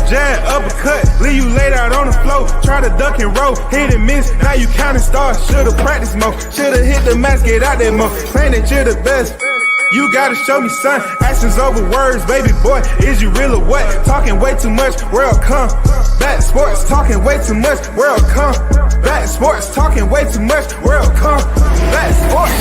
jab, uppercut, leave you laid out on the floor. Try to duck and roll, hit and miss, now you counting stars. Should've practiced more, should've hit the mask, get out there more. Claim that you're the best. You gotta show me, son. Actions over words, baby boy. Is you real or what? Talking way too much, world come. Back sports, talking way too much, world come. Back sports, talking way too much, world come. Back sports,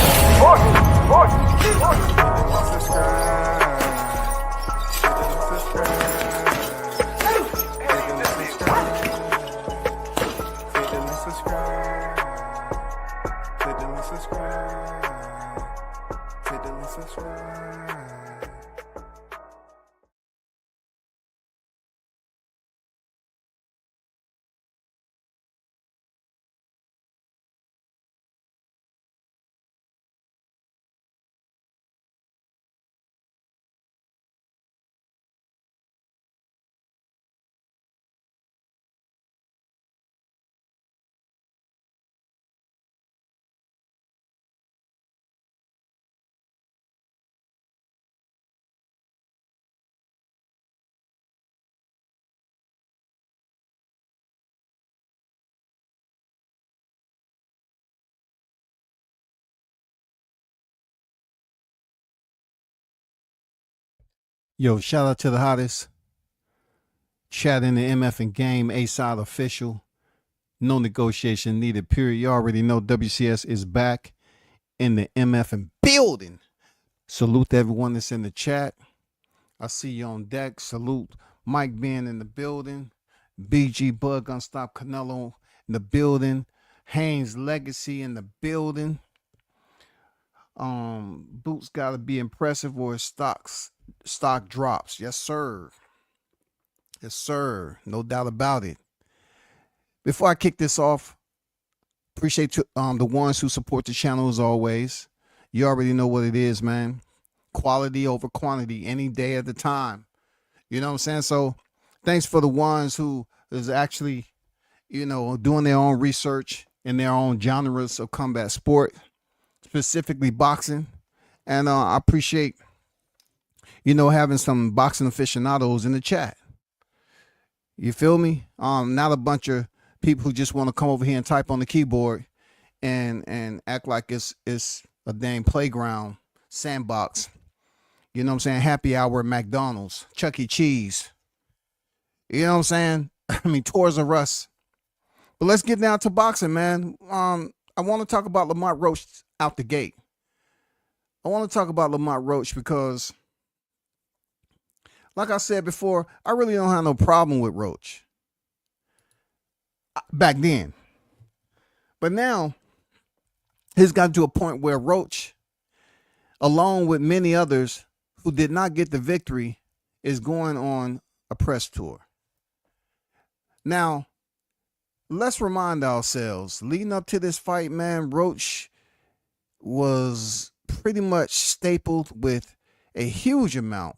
Yo, shout out to the hottest chat in the MF and game, A-Side official. No negotiation needed, period. You already know WCS is back in the MF and building. Salute to everyone that's in the chat. I see you on deck. Salute Mike being in the building. BG Bug, Unstop Canelo in the building. Haynes Legacy in the building. Boots gotta be impressive or stock drops. Yes, sir. Yes, sir. No doubt about it. Before I kick this off, appreciate the ones who support the channel as always. You already know what it is, man. Quality over quantity, any day at a time. You know what I'm saying? So thanks for the ones who is actually, doing their own research in their own genres of combat sport, specifically boxing. And I appreciate, having some boxing aficionados in the chat. You feel me? Not a bunch of people who just want to come over here and type on the keyboard and act like it's a dang playground, sandbox. You know what I'm saying? Happy hour at McDonald's, Chuck E. Cheese. You know what I'm saying? I mean, Toys R Us. But let's get down to boxing, man. I want to talk about Lamont Roach out the gate. I want to talk about Lamont Roach because, like I said before, I really don't have no problem with Roach back then. But now, he's gotten to a point where Roach, along with many others who did not get the victory, is going on a press tour. Now, let's remind ourselves, leading up to this fight, man, Roach was pretty much stapled with a huge amount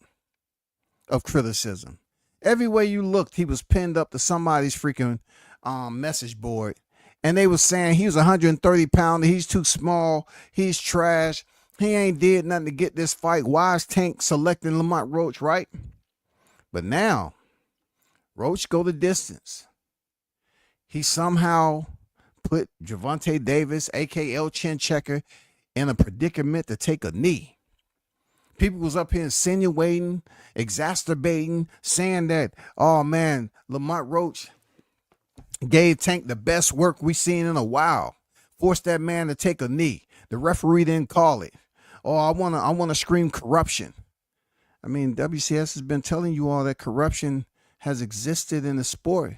of criticism. Every way you looked, he was pinned up to somebody's freaking message board. And they was saying he was 130 pounder. He's too small. He's trash. He ain't did nothing to get this fight. Why is Tank selecting Lamont Roach, right? But now, Roach go the distance. He somehow put Gervonta Davis, a.k.a. Chin Checker, in a predicament to take a knee. People was up here insinuating, exacerbating, saying that, oh man, Lamont Roach gave Tank the best work we seen in a while. Forced that man to take a knee. The referee didn't call it. Oh, I wanna scream corruption. I mean, WCS has been telling you all that corruption has existed in the sport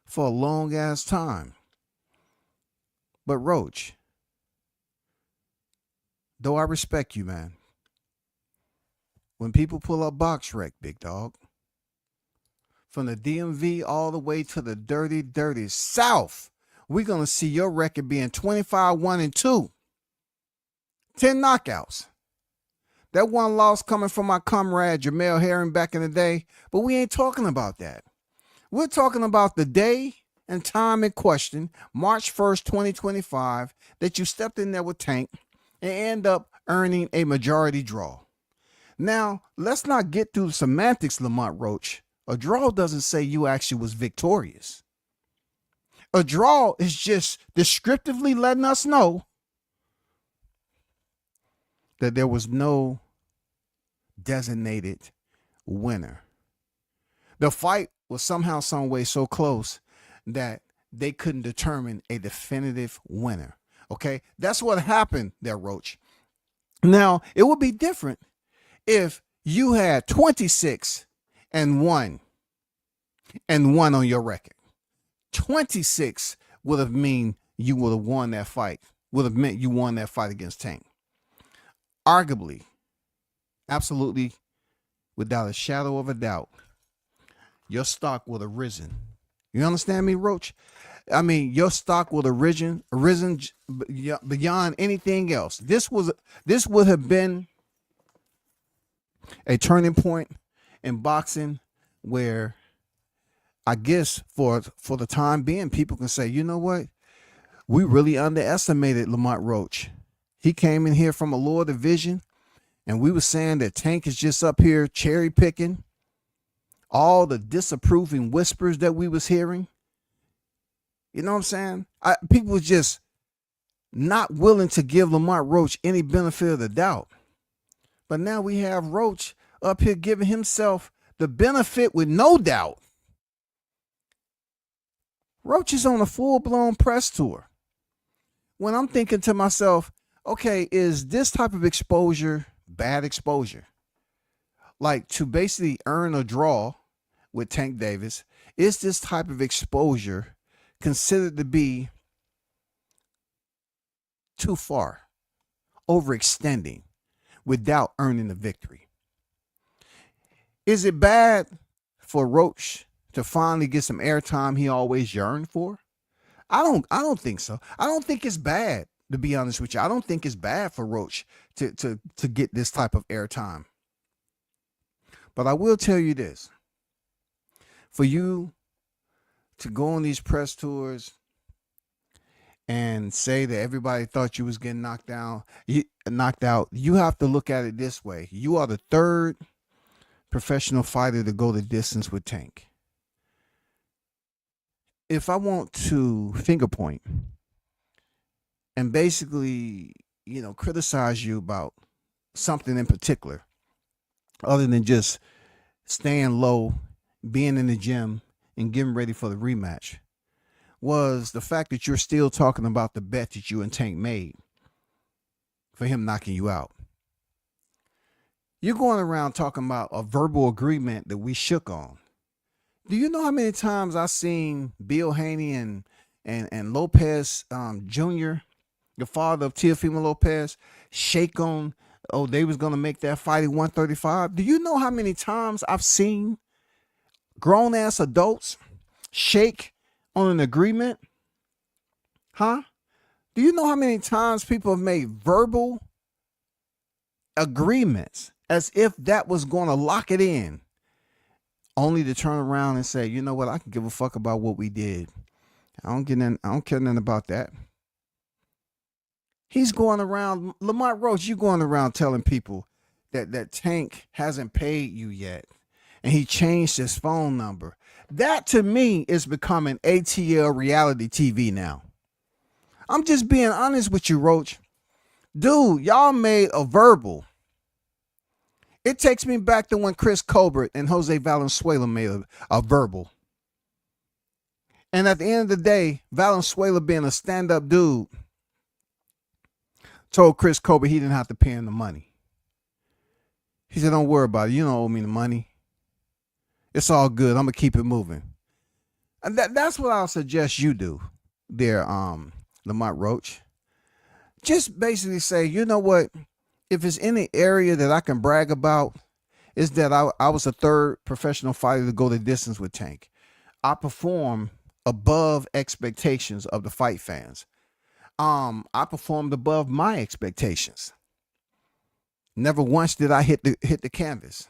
for a long ass time. But Roach, though I respect you, man, when people pull up BoxRec, big dog, from the DMV all the way to the dirty, dirty South, we're going to see your record being 25-1-2. 10 knockouts. That one loss coming from my comrade Jamel Herring back in the day, but we ain't talking about that. We're talking about the day and time in question, March 1st, 2025, that you stepped in there with Tank and end up earning a majority draw. Now, let's not get through the semantics, Lamont Roach, A draw doesn't say you actually was victorious. A draw is just descriptively letting us know that there was no designated winner. The fight was somehow, some way so close that they couldn't determine a definitive winner. Okay, that's what happened there, Roach. Now, it would be different if you had 26 and 1 on your record. 26 would have mean you would have won that fight. Would have meant you won that fight against Tank. Arguably, absolutely, without a shadow of a doubt, your stock would have risen. You understand me, Roach? I mean, your stock would have risen beyond anything else. This would have been a turning point in boxing where I guess for the time being, people can say, you know what? We really underestimated Lamont Roach. He came in here from a lower division, and we were saying that Tank is just up here cherry picking all the disapproving whispers that we was hearing. You know what I'm saying? People were just not willing to give Lamont Roach any benefit of the doubt. But now we have Roach up here giving himself the benefit with no doubt. Roach is on a full-blown press tour. When I'm thinking to myself, okay, is this type of exposure bad exposure? Like, to basically earn a draw with Tank Davis, is this type of exposure considered to be too far, overextending without earning the victory? Is it bad for Roach to finally get some airtime he always yearned for? I don't think so. I don't think it's bad, to be honest with you. I don't think it's bad for Roach to get this type of airtime. But I will tell you this. For you to go on these press tours and say that everybody thought you was getting knocked out, you have to look at it this way. You are the third professional fighter to go the distance with Tank. If I want to finger point and basically, criticize you about something in particular, other than just staying low, being in the gym, and getting ready for the rematch, was the fact that you're still talking about the bet that you and Tank made for him knocking you out. You're going around talking about a verbal agreement that we shook on. Do you know how many times I've seen Bill Haney and Lopez Jr., the father of Teofimo Lopez, shake on, they was going to make that fight at 135? Do you know how many times I've seen grown-ass adults shake on an agreement? Huh? Do you know how many times people have made verbal agreements as if that was going to lock it in, only to turn around and say, you know what, I can give a fuck about what we did. I don't care nothing about that. He's going around, Lamont Roach, you going around telling people that Tank hasn't paid you yet, and he changed his phone number. That, to me, is becoming ATL reality TV now. I'm just being honest with you, Roach. Dude, y'all made a verbal. It takes me back to when Chris Colbert and Jose Valenzuela made a verbal. And at the end of the day, Valenzuela, being a stand-up dude, told Chris Colbert he didn't have to pay him the money. He said, don't worry about it. You don't owe me the money. It's all good. I'm going to keep it moving. And that's what I'll suggest you do there, Lamont Roach. Just basically say, you know what? If it's any area that I can brag about, is that I was the third professional fighter to go the distance with Tank. I performed above expectations of the fight fans. I performed above my expectations. Never once did I hit the canvas.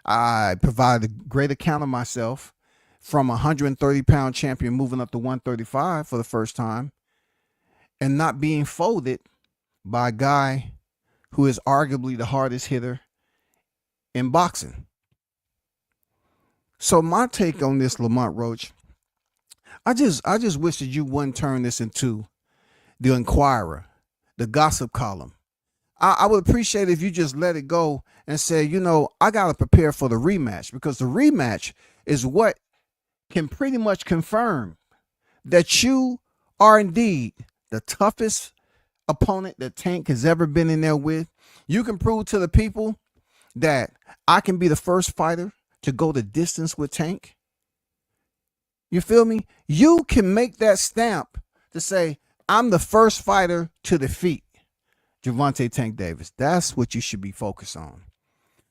I provided a great account of myself from a 130-pound champion moving up to 135 for the first time, and not being folded by a guy who is arguably the hardest hitter in boxing. So my take on this, Lamont Roach, I just wish that you wouldn't turn this into the Inquirer, the gossip column. I would appreciate if you just let it go and say, I got to prepare for the rematch, because the rematch is what can pretty much confirm that you are indeed the toughest opponent that Tank has ever been in there with. You can prove to the people that I can be the first fighter to go the distance with Tank. You feel me? You can make that stamp to say, I'm the first fighter to defeat Gervonta Tank Davis. That's what you should be focused on.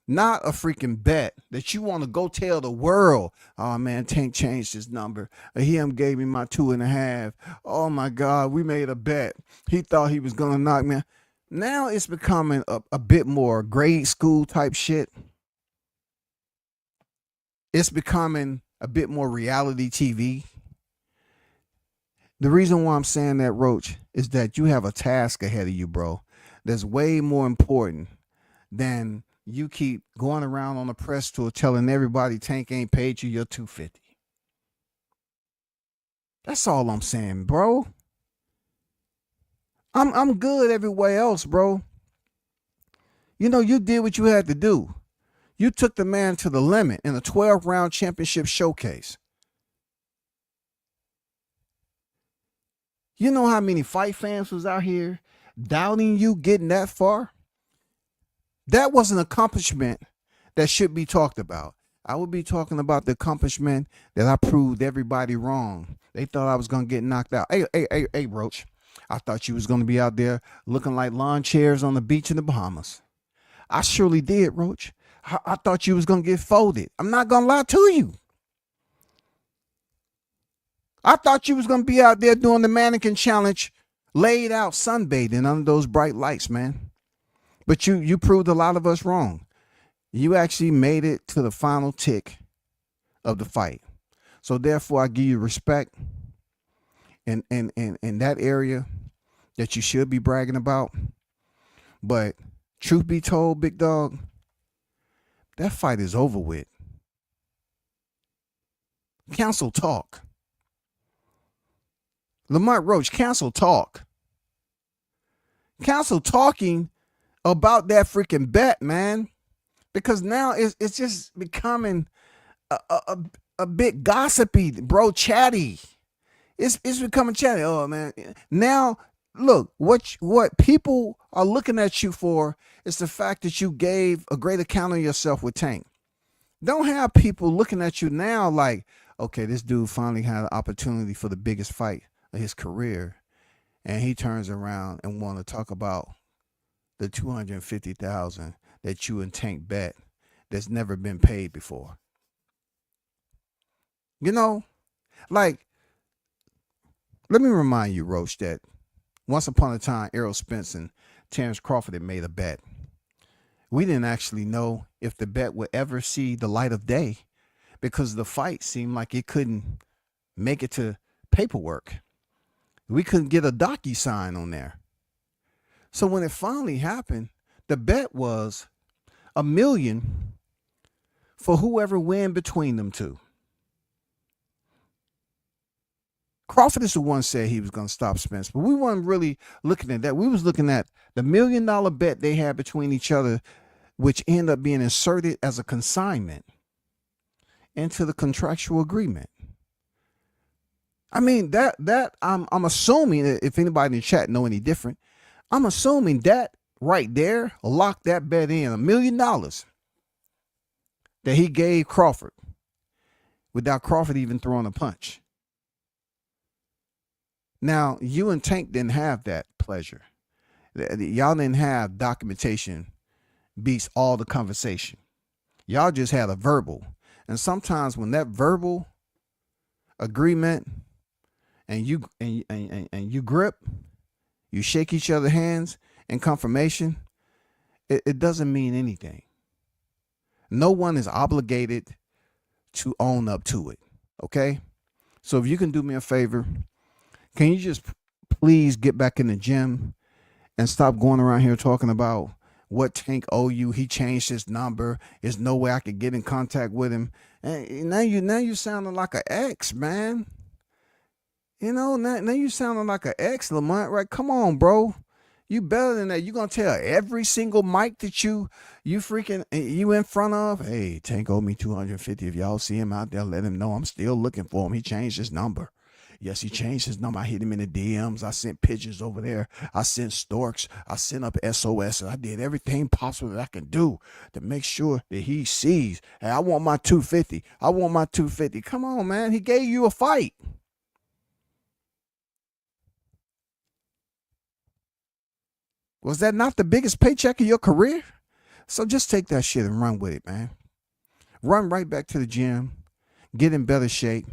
Not a freaking bet that you want to go tell the world, oh man, Tank changed his number. He gave me my 2.5. Oh my God, we made a bet. He thought he was going to knock me. Now it's becoming a bit more grade school type shit. It's becoming a bit more reality TV. The reason why I'm saying that, Roach, is that you have a task ahead of you, bro, that's way more important than you keep going around on the press tour telling everybody Tank ain't paid you your $250. That's all I'm saying, bro. I'm good everywhere else, bro. You did what you had to do. You took the man to the limit in a 12-round championship showcase. You know how many fight fans was out here doubting you getting that far? That was an accomplishment that should be talked about. I would be talking about the accomplishment that I proved everybody wrong. They thought I was going to get knocked out. Hey, Roach, I thought you was going to be out there looking like lawn chairs on the beach in the Bahamas. I surely did, Roach. I thought you was going to get folded. I'm not going to lie to you. I thought you was going to be out there doing the mannequin challenge, laid out sunbathing under those bright lights, man. But you proved a lot of us wrong. You actually made it to the final tick of the fight. So therefore, I give you respect in that area that you should be bragging about. But truth be told, big dog, that fight is over with. Cancel talk. Lamont Roach, cancel talk. Cancel talking about that freaking bet, man. Because now it's just becoming a bit gossipy, bro, chatty. It's becoming chatty. Oh, man. Now, look, what people are looking at you for is the fact that you gave a great account of yourself with Tank. Don't have people looking at you now like, okay, this dude finally had an opportunity for the biggest fight of his career, and he turns around and want to talk about the $250,000 that you and Tank bet that's never been paid before. Like, let me remind you, Roach, that once upon a time, Errol Spence and Terrence Crawford had made a bet. We didn't actually know if the bet would ever see the light of day because the fight seemed like it couldn't make it to paperwork. We couldn't get a DocuSign on there. So when it finally happened, the bet was $1 million for whoever win between them two. Crawford is the one said he was going to stop Spence, but we weren't really looking at that. We was looking at the $1 million bet they had between each other, which ended up being inserted as a consignment into the contractual agreement. I mean, that I'm assuming that if anybody in the chat know any different, I'm assuming that right there locked that bet in $1 million that he gave Crawford without Crawford even throwing a punch. Now, you and Tank didn't have that pleasure. Y'all didn't have documentation beats all the conversation. Y'all just had a verbal. And sometimes when that verbal agreement and you grip, you shake each other's hands in confirmation, it doesn't mean anything. No one is obligated to own up to it. Okay? So if you can do me a favor, can you just please get back in the gym and stop going around here talking about what Tank owe you? He changed his number. There's no way I could get in contact with him. And now you sounding like an ex, man. Now you sounding like an ex, Lamont, right? Come on, bro. You better than that. You gonna tell every single mic that you freaking you in front of? Hey, Tank owe me 250. If y'all see him out there, let him know I'm still looking for him. He changed his number. Yes, he changed his number. I hit him in the DMs. I sent pictures over there. I sent storks. I sent up SOS. I did everything possible that I can do to make sure that he sees. Hey, I want my 250. I want my 250. Come on, man. He gave you a fight. Was that not the biggest paycheck of your career? So just take that shit and run with it, man. Run right back to the gym. Get in better shape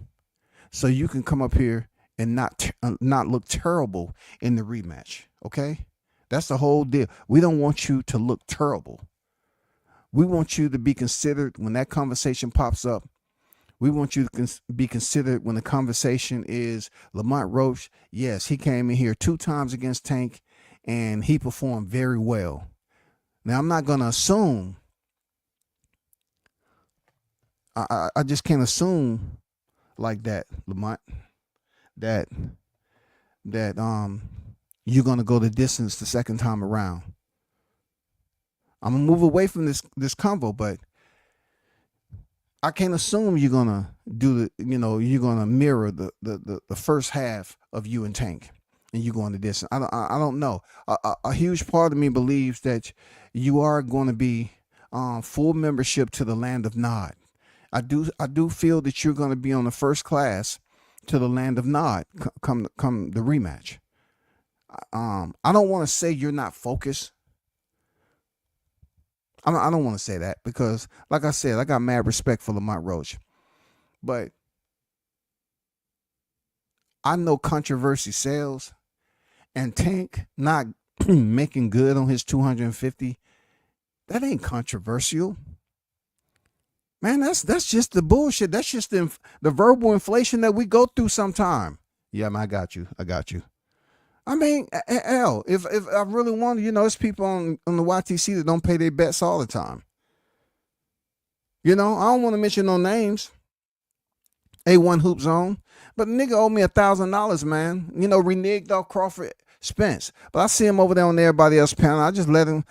so you can come up here and not look terrible in the rematch, okay? That's the whole deal. We don't want you to look terrible. We want you to be considered when that conversation pops up. We want you to be considered when the conversation is Lamont Roach. Yes, he came in here 2 times against Tank, and he performed very well. Now, I'm not going to assume. I just can't assume like that, Lamont, that you're going to go the distance the second time around. I'm going to move away from this convo, but I can't assume you're going to do you're going to mirror the first half of you and Tank. And you going to distance. I don't know. A huge part of me believes that you are going to be full membership to the land of Nod. I do feel that you're going to be on the first class to the land of Nod come the rematch. I don't want to say you're not focused. I don't want to say that because, like I said, I got mad respect for Lamont Roach, but I know controversy sells. And Tank not making good on his 250, that ain't controversial. Man, that's just the bullshit. That's just the verbal inflation that we go through sometime. Yeah, man, I got you. I mean, hell, if I really wanted, there's people on the YTC that don't pay their bets all the time. I don't want to mention no names. A1 Hoop Zone. But the nigga owed me $1,000, man. Reneged off Crawford Spence. But I see him over there on everybody else's panel. I just let him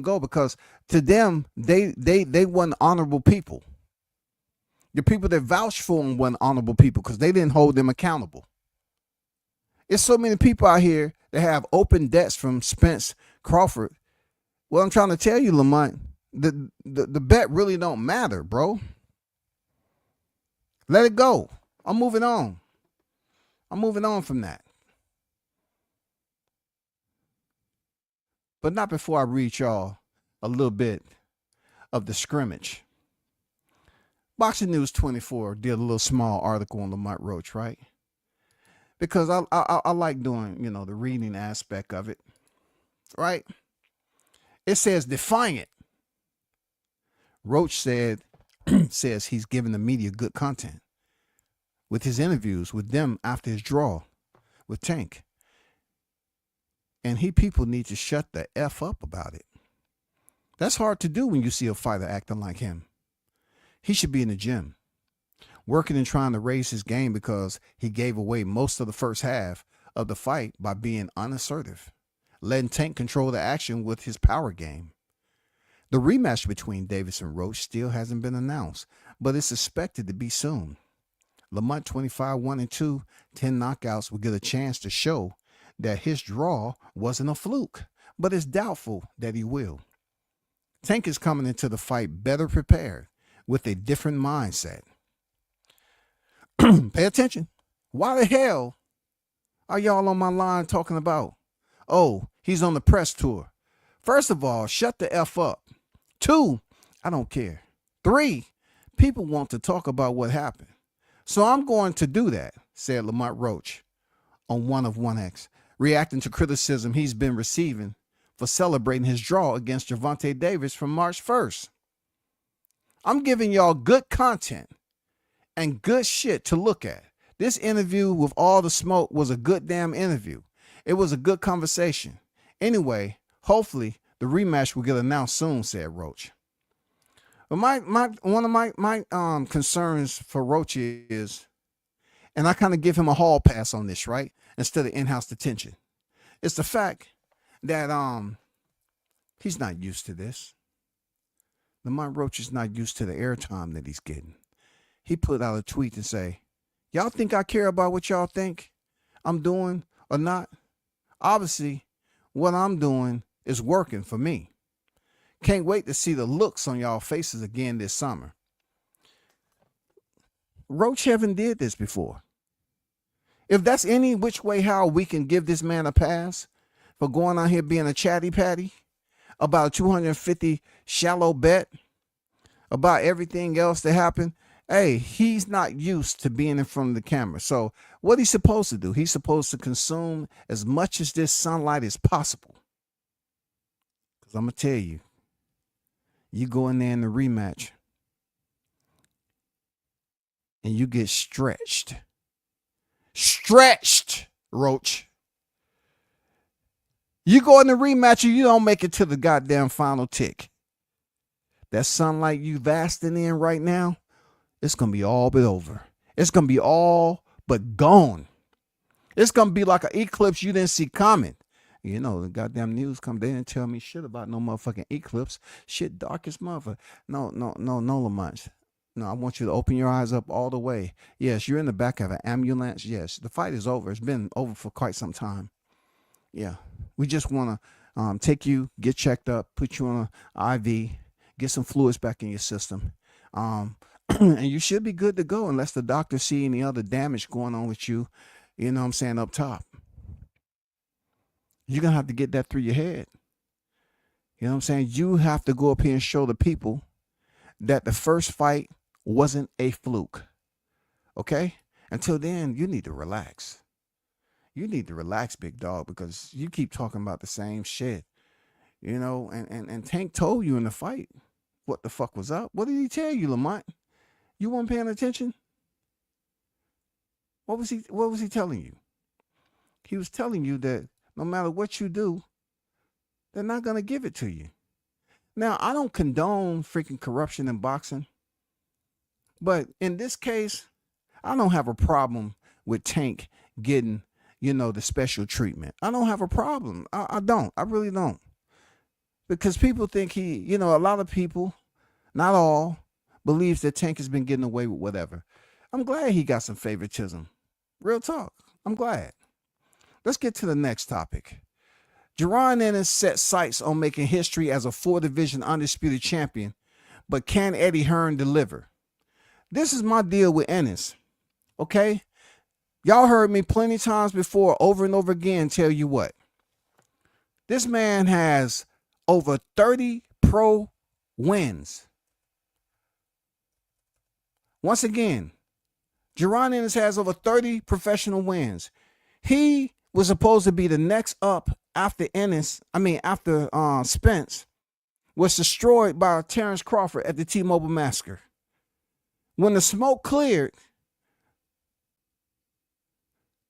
go because to them, they weren't honorable people. The people that vouched for him weren't honorable people because they didn't hold them accountable. It's so many people out here that have open debts from Spence Crawford. Well, I'm trying to tell you, Lamont, the bet really don't matter, bro. Let it go. I'm moving on from that. But not before I read y'all a little bit of the scrimmage. Boxing News 24 did a little small article on Lamont Roach, right? Because I like doing, the reading aspect of it, right? It says defiant. Roach says he's giving the media good content with his interviews with them after his draw with Tank. And people need to shut the F up about it. That's hard to do when you see a fighter acting like him. He should be in the gym, working and trying to raise his game because he gave away most of the first half of the fight by being unassertive, letting Tank control the action with his power game. The rematch between Davis and Roach still hasn't been announced, but it's expected to be soon. Lamont 25-1-2, 10 knockouts will get a chance to show that his draw wasn't a fluke, but it's doubtful that he will. Tank is coming into the fight better prepared with a different mindset. Pay attention. Why the hell are y'all on my line talking about, oh, he's on the press tour? First of all, shut the F up. 2, I don't care. 3, people want to talk about what happened. So I'm going to do that, said Lamont Roach on One of 1X, reacting to criticism he's been receiving for celebrating his draw against Gervonta Davis from March 1st. I'm giving y'all good content and good shit to look at. This interview with all the smoke was a good damn interview. It was a good conversation. Anyway, hopefully the rematch will get announced soon, said Roach. But one of my concerns for Roach is, and I kind of give him a hall pass on this, right? Instead of in-house detention. It's the fact that he's not used to this. Lamont Roach is not used to the airtime that he's getting. He put out a tweet and say, y'all think I care about what y'all think I'm doing or not? Obviously, what I'm doing is working for me. Can't wait to see the looks on y'all faces again this summer. Roach haven't did this before. If that's any which way how we can give this man a pass for going out here being a chatty patty about a 250 shallow bet about everything else that happened, hey, he's not used to being in front of the camera. So what he's supposed to do, he's supposed to consume as much as this sunlight as possible. Because I'm going to tell you, you go in there in the rematch and you get stretched. Stretched, Roach. You go in the rematch and you don't make it to the goddamn final tick. That sunlight you basking in right now, it's going to be all but over. It's going to be all but gone. It's going to be like an eclipse you didn't see coming. You know, the goddamn news come, they didn't tell me shit about no motherfucking eclipse. Shit dark as motherfucker. No, Lamont. No, I want you to open your eyes up all the way. Yes, you're in the back of an ambulance. Yes, the fight is over. It's been over for quite some time. Yeah, we just want to take you, get checked up, put you on an IV, get some fluids back in your system. And you should be good to go unless the doctor see any other damage going on with you, you know what I'm saying, up top. You're going to have to get that through your head. You know what I'm saying? You have to go up here and show the people that the first fight wasn't a fluke. Okay? Until then, you need to relax. You need to relax, big dog, because you keep talking about the same shit. You know, and Tank told you in the fight what the fuck was up. What did he tell you, Lamont? You weren't paying attention? What was he telling you? He was telling you that no matter what you do, they're not going to give it to you. Now, I don't condone freaking corruption in boxing, but in this case, I don't have a problem with Tank getting, you know, the special treatment. I don't have a problem. I don't. I really don't. Because people think a lot of people, not all, believes that Tank has been getting away with whatever. I'm glad he got some favoritism. Real talk. I'm glad. Let's get to the next topic. Jaron Ennis set sights on making history as a 4-division undisputed champion, but can Eddie Hearn deliver? This is my deal with Ennis, okay? Y'all heard me plenty times before, over and over again, tell you what. This man has over 30 pro wins. Once again, Jaron Ennis has over 30 professional wins. He was supposed to be the next up after Spence was destroyed by Terrence Crawford at the T-Mobile Massacre. When the smoke cleared,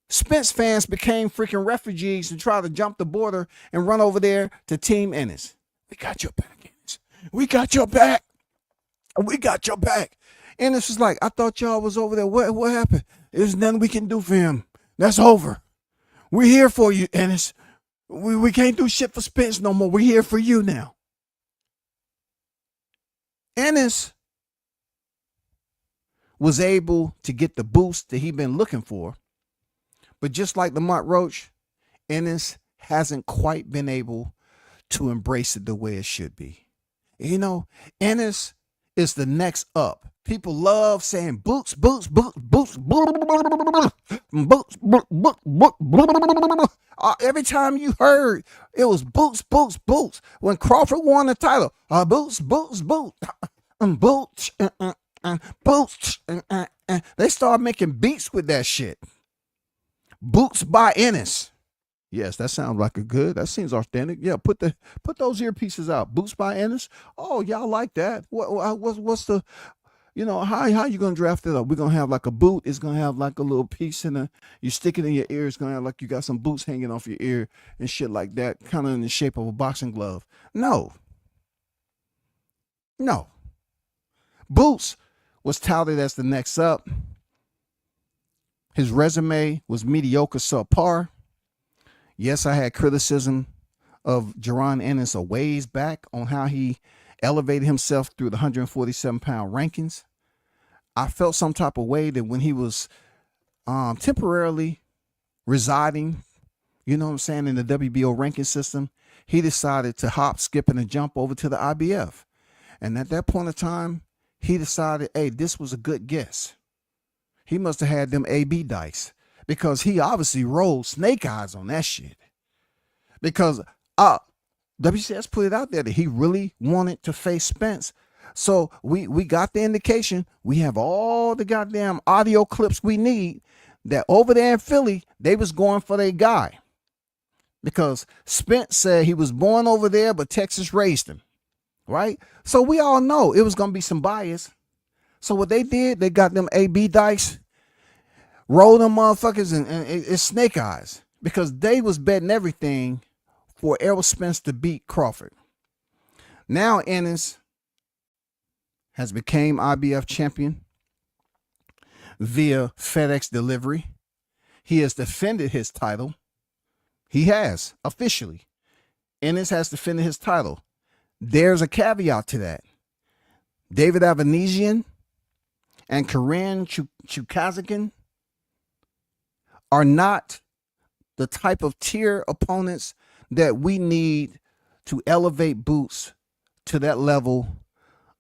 Spence fans became freaking refugees and tried to jump the border and run over there to Team Ennis. We got your back, Ennis. We got your back. We got your back. Ennis was like, I thought y'all was over there. What happened? There's nothing we can do for him. That's over. We're here for you, Ennis. We can't do shit for Spence no more. We're here for you now. Ennis was able to get the boost that he'd been looking for. But just like Lamont Roach, Ennis hasn't quite been able to embrace it the way it should be. You know, Ennis is the next up. People love saying boots, boots, boots, boots, boots, boots. Every time you heard, it was boots, boots, boots. When Crawford won the title, boots, boots, boots, boots, boots. They started making beats with that shit. Boots by Ennis. Yes, that sounds like that seems authentic. Yeah, put those earpieces out. Boots by Ennis. Oh, y'all like that? What's the, how you gonna draft it up? We're gonna have like a boot. It's gonna have like a little piece you stick it in your ear. It's gonna have like you got some boots hanging off your ear and shit like that, kind of in the shape of a boxing glove. No. Boots was touted as the next up. His resume was mediocre, subpar. Yes, I had criticism of Jaron Ennis a ways back on how he elevated himself through the 147-pound rankings. I felt some type of way that when he was temporarily residing, you know what I'm saying, in the WBO ranking system, he decided to hop, skip, and jump over to the IBF. And at that point in time, he decided, hey, this was a good guess. He must have had them AB dice because he obviously rolled snake eyes on that shit. Because WCS put it out there that he really wanted to face Spence. So we got the indication. We have all the goddamn audio clips we need that over there in Philly, they was going for their guy. Because Spence said he was born over there, but Texas raised him. Right? So we all know it was going to be some bias. So what they did, they got them AB dice, rolled them motherfuckers, and it's snake eyes. Because they was betting everything for Errol Spence to beat Crawford. Now Ennis has became IBF champion via FedEx delivery. He has defended his title. He has, officially. Ennis has defended his title. There's a caveat to that. David Avanesian and Karen Chukazakin are not the type of tier opponents that we need to elevate Boots to that level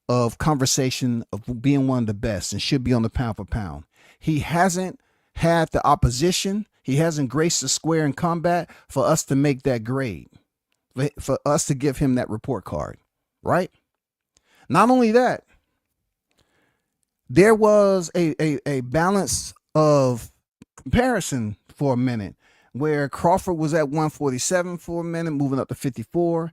of conversation of being one of the best and should be on the pound for pound. He hasn't had the opposition. He hasn't graced the square in combat for us to make that grade, for us to give him that report card, right? Not only that, there was a balance of comparison for a minute where Crawford was at 147 for a minute, moving up to 54.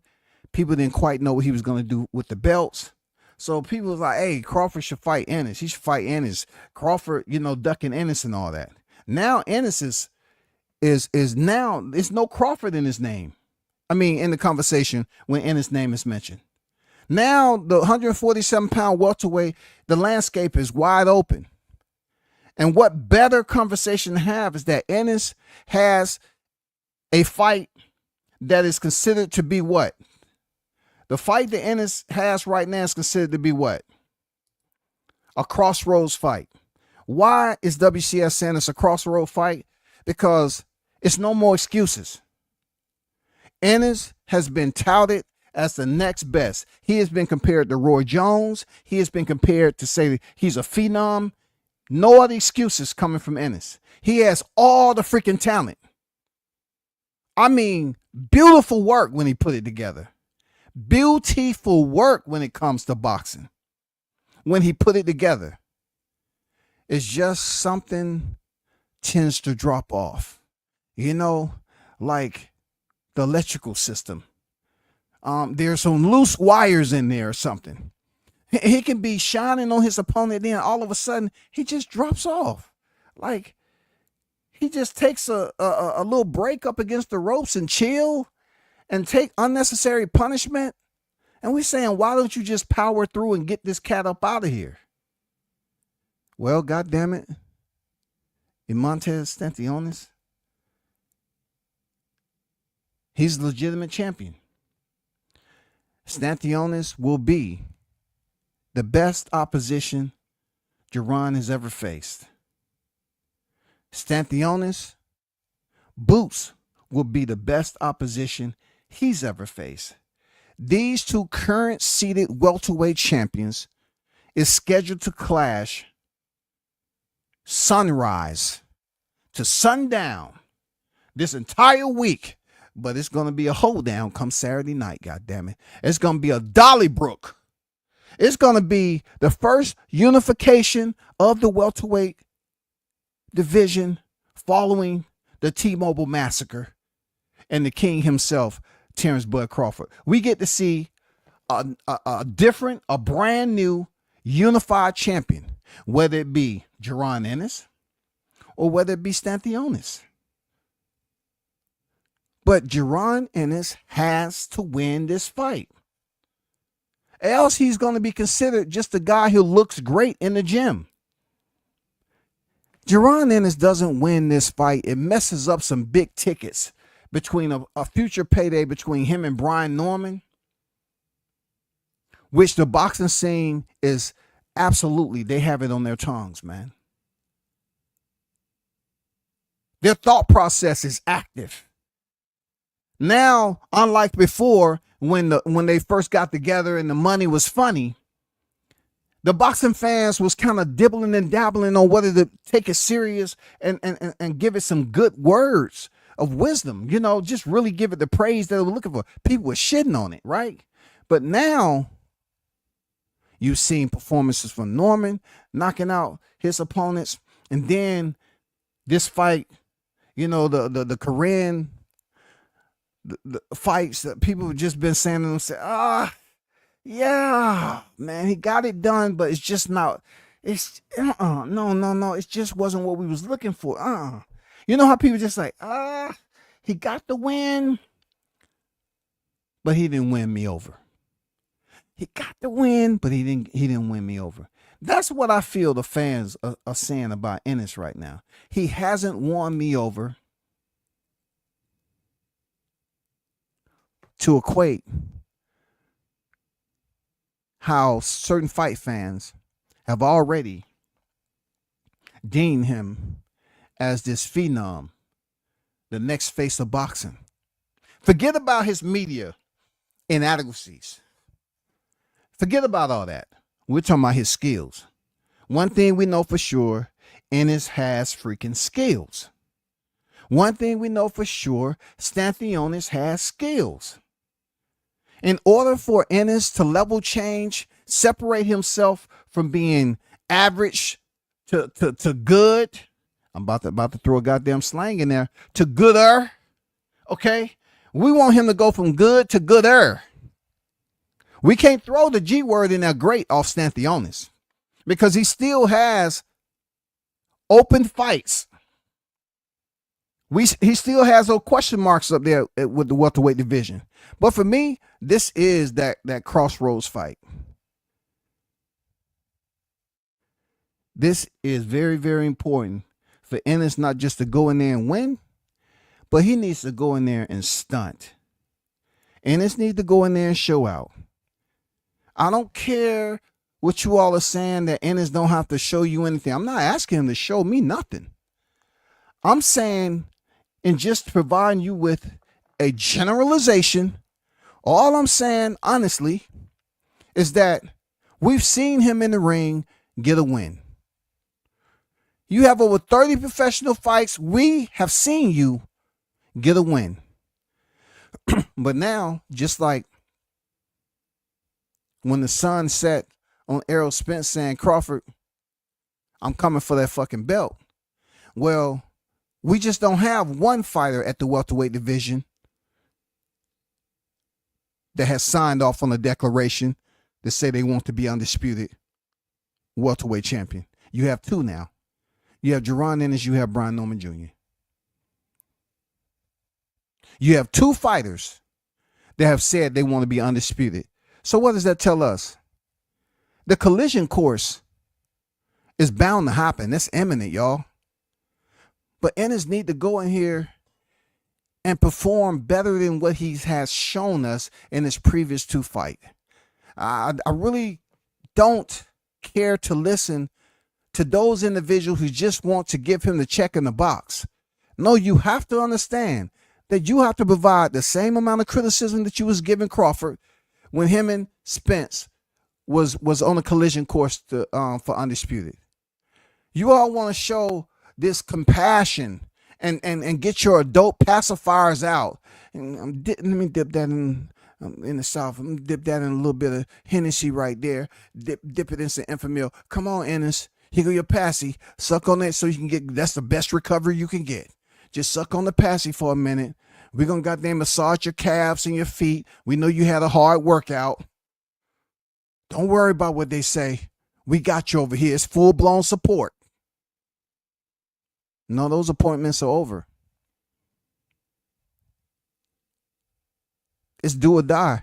People didn't quite know what he was going to do with the belts. So people was like, hey, Crawford should fight Ennis. He should fight Ennis. Crawford, ducking Ennis and all that. Now Ennis is now, there's no Crawford in his name. I mean, in the conversation when Ennis' name is mentioned. Now the 147-pound welterweight, the landscape is wide open. And what better conversation to have is that Ennis has a fight that is considered to be what? The fight that Ennis has right now is considered to be what? A crossroads fight. Why is WCS saying it's a crossroad fight? Because it's no more excuses. Ennis has been touted as the next best. He has been compared to Roy Jones. He has been compared to say he's a phenom. No other excuses coming from Ennis. He has all the freaking talent. I mean, beautiful work when he put it together. Beautiful work when it comes to boxing. When he put it together. It's just something tends to drop off. Like the electrical system. There's some loose wires in there or something. He can be shining on his opponent, then all of a sudden he just drops off. Like he just takes a little break up against the ropes and chill and take unnecessary punishment. And we're saying, why don't you just power through and get this cat up out of here? Well, goddamn it, Montez Stanionis, he's a legitimate champion. Stanionis will be the best opposition Jaron has ever faced. Stanionis, Boots will be the best opposition he's ever faced. These two current seeded welterweight champions is scheduled to clash sunrise to sundown this entire week. But it's going to be a hoedown come Saturday night, goddammit. It's going to be a Donnybrook. It's going to be the first unification of the welterweight division following the T-Mobile massacre and the king himself, Terrence Bud Crawford. We get to see a brand new unified champion, whether it be Jaron Ennis or whether it be Stanionis. But Jaron Ennis has to win this fight. else he's going to be considered just a guy who looks great in the gym. Jaron Ennis doesn't win this fight. It messes up some big tickets between a future payday between him and Brian Norman, which the boxing scene is absolutely, they have it on their tongues, man. Their thought process is active. Now, unlike before, when they first got together and the money was funny, the boxing fans was kind of dibbling and dabbling on whether to take it serious and give it some good words of wisdom, you know, just really give it the praise that they were looking for. People were shitting on it, right? But now you've seen performances from Norman knocking out his opponents. And then this fight, you know, the Korean the fights that people have just been saying to them, say, yeah, man, he got it done, but it's just not, it's, no, it just wasn't what we was looking for. You know how people just like, he got the win, but he didn't win me over. He got the win, but he didn't win me over. That's what I feel the fans are saying about Ennis right now. He hasn't won me over to equate how certain fight fans have already deemed him as this phenom, the next face of boxing. Forget about his media inadequacies. Forget about all that. We're talking about his skills. One thing we know for sure, Ennis has freaking skills. One thing we know for sure, Stanionis has skills. In order for Ennis to level change, separate himself from being average to good, I'm about to throw a goddamn slang in there, to gooder, okay? We want him to go from good to gooder. We can't throw the G word in there great off Stanionis because he still has open fights. He still has those question marks up there with the welterweight division. But for me, this is that crossroads fight. This is very, very important for Ennis not just to go in there and win, but he needs to go in there and stunt. Ennis needs to go in there and show out. I don't care what you all are saying that Ennis don't have to show you anything. I'm not asking him to show me nothing. I'm saying, and just providing you with a generalization, all I'm saying, honestly, is that we've seen him in the ring get a win. You have over 30 professional fights. We have seen you get a win. But now, just like when the sun set on Errol Spence saying, Crawford, I'm coming for that fucking belt. Well, we just don't have one fighter at the welterweight division that has signed off on a declaration to say they want to be undisputed welterweight champion. You have two now. You have Jaron Ennis, you have Brian Norman Jr. You have two fighters that have said they want to be undisputed. So what does that tell us? The collision course is bound to happen. That's imminent, y'all. But Ennis need to go in here and perform better than what he has shown us in his previous two fights. I really don't care to listen to those individuals who just want to give him the check in the box. No, you have to understand that you have to provide the same amount of criticism that you was giving Crawford when him and Spence was on a collision course for undisputed. You all want to show this compassion and get your adult pacifiers out. And let me dip that in the South. I'm dip that in a little bit of Hennessy right there. Dip it in some Enfamil. Come on, Ennis. Here go your passy. Suck on that so you can get, that's the best recovery you can get. Just suck on the passy for a minute. We're going to goddamn massage your calves and your feet. We know you had a hard workout. Don't worry about what they say. We got you over here. It's full-blown support. No, those appointments are over. It's do or die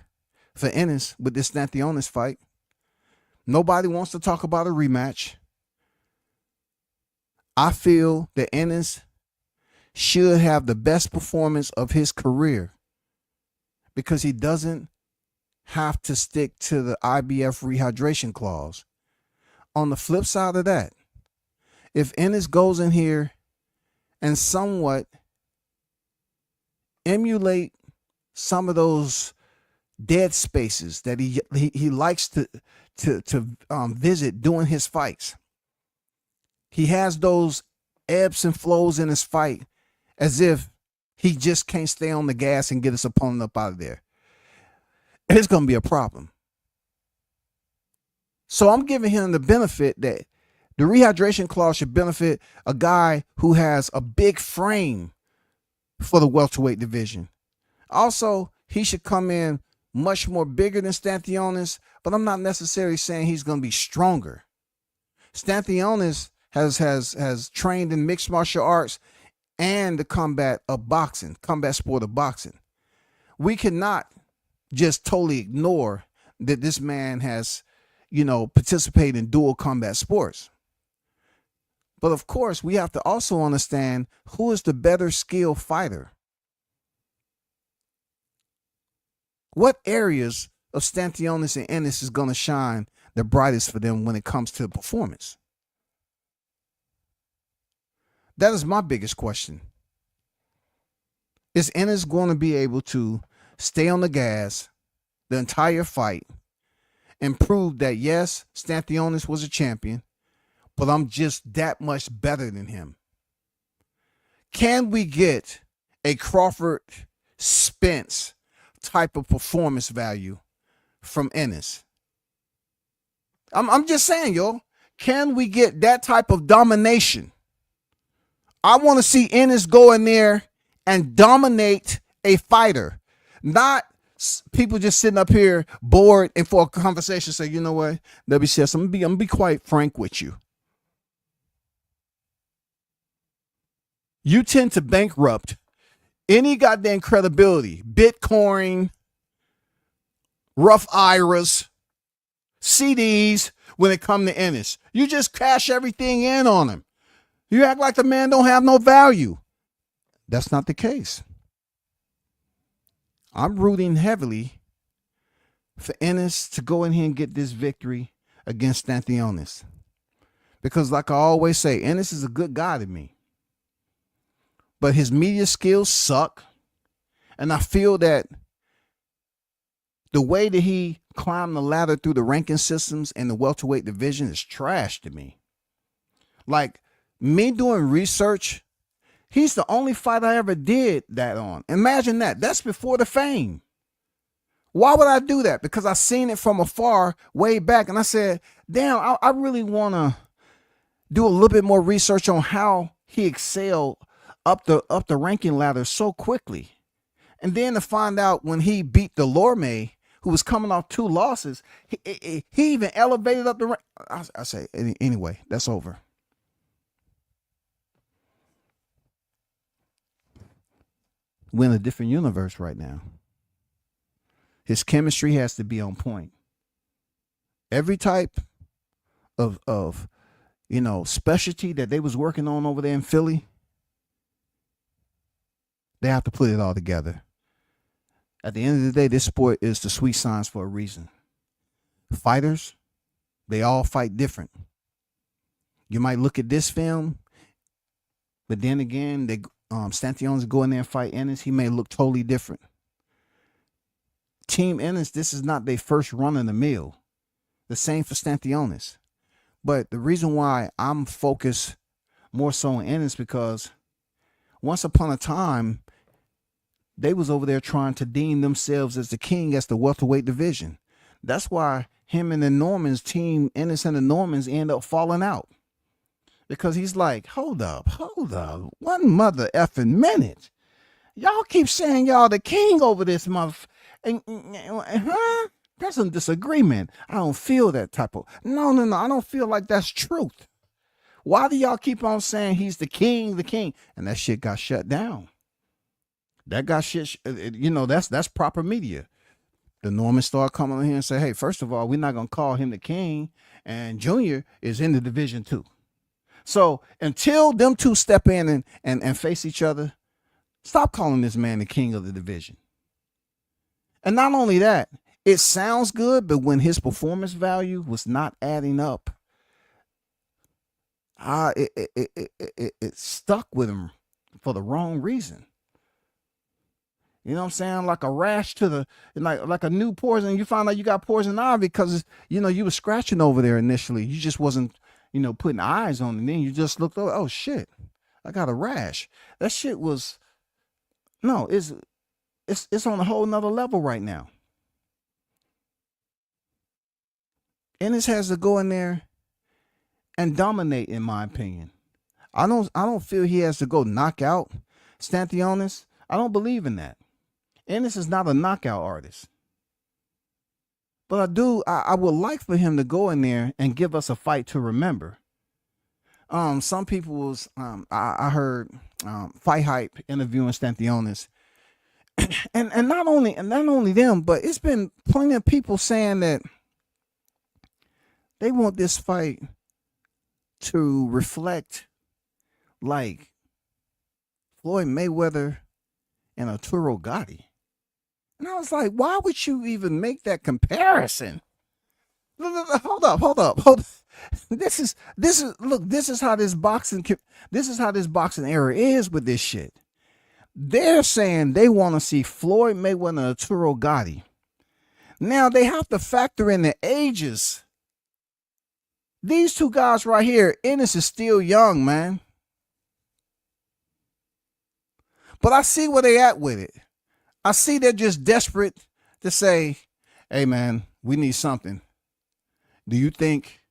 for Ennis with this Stanionis fight. Nobody wants to talk about a rematch. I feel that Ennis should have the best performance of his career because he doesn't have to stick to the IBF rehydration clause. On the flip side of that, if Ennis goes in here and somewhat emulate some of those dead spaces that he likes to visit during his fights, he has those ebbs and flows in his fight as if he just can't stay on the gas and get his opponent up out of there. It's going to be a problem. So I'm giving him the benefit that the rehydration clause should benefit a guy who has a big frame for the welterweight division. Also, he should come in much more bigger than Stanionis, but I'm not necessarily saying he's going to be stronger. Stanionis has trained in mixed martial arts and the combat sport of boxing. We cannot just totally ignore that this man has, participated in dual combat sports. But of course, we have to also understand who is the better skilled fighter. What areas of Stanionis and Ennis is going to shine the brightest for them when it comes to performance? That is my biggest question. Is Ennis going to be able to stay on the gas the entire fight and prove that, yes, Stanionis was a champion, but I'm just that much better than him? Can we get a Crawford Spence type of performance value from Ennis? I'm just saying, yo, can we get that type of domination? I want to see Ennis go in there and dominate a fighter, not people just sitting up here bored and for a conversation say, you know what, WCS, I'm gonna be quite frank with you. You tend to bankrupt any goddamn credibility, Bitcoin, rough IRAs, CDs when it come to Ennis. You just cash everything in on him. You act like the man don't have no value. That's not the case. I'm rooting heavily for Ennis to go in here and get this victory against Stanionis. Because like I always say, Ennis is a good guy to me. But his media skills suck. And I feel that the way that he climbed the ladder through the ranking systems in the welterweight division is trash to me. Like, me doing research, he's the only fight I ever did that on. Imagine that. That's before the fame. Why would I do that? Because I seen it from afar way back. And I said, damn, I really want to do a little bit more research on how he excelled up the ranking ladder so quickly. And then to find out when he beat Delorme, who was coming off 2 losses, he even elevated up the rank. I say, anyway, that's over. We're in a different universe right now. His chemistry has to be on point. Every type of specialty that they was working on over there in Philly, they have to put it all together. At the end of the day, this sport is the sweet science for a reason. Fighters, they all fight different. You might look at this film, but then again, Stanionis go in there and fight Ennis, he may look totally different. Team Ennis, this is not their first run in the mill. The same for Stanionis. But the reason why I'm focused more so on Ennis because once upon a time, they was over there trying to deem themselves as the king as the welterweight division. That's why him and the Normans, team Ennis and the Normans, end up falling out. Because he's like, hold up, one mother effing minute. Y'all keep saying y'all the king over this month. Huh? There's some disagreement. I don't feel that type of, no, I don't feel like that's truth. Why do y'all keep on saying he's the king? And that shit got shut down. That got shit, that's proper media. the Normans start coming in here and say, hey, first of all, we're not going to call him the king, and Junior is in the division too. So until them two step in and face each other, stop calling this man the king of the division. And not only that, it sounds good, but when his performance value was not adding up, it stuck with him for the wrong reason. You know what I'm saying? Like a rash to the, like a new poison. You find out you got poison ivy because, you were scratching over there initially. You just wasn't, putting eyes on it. And then you just looked over, oh shit, I got a rash. That shit was, no, it's on a whole nother level right now. Ennis has to go in there and dominate, in my opinion. I don't feel he has to go knock out Stanionis. I don't believe in that. Ennis is not a knockout artist. But I would like for him to go in there and give us a fight to remember. Some people was I heard Fight Hype interviewing Stanionis. and not only them, but it's been plenty of people saying that they want this fight to reflect like Floyd Mayweather and Arturo Gatti. And I was like, why would you even make that comparison? Hold up. This is how this boxing era is with this shit. They're saying they want to see Floyd Mayweather and Arturo Gatti. Now they have to factor in the ages. These two guys right here, Ennis is still young, man. But I see where they at with it. I see they're just desperate to say, hey, man, we need something. Do you think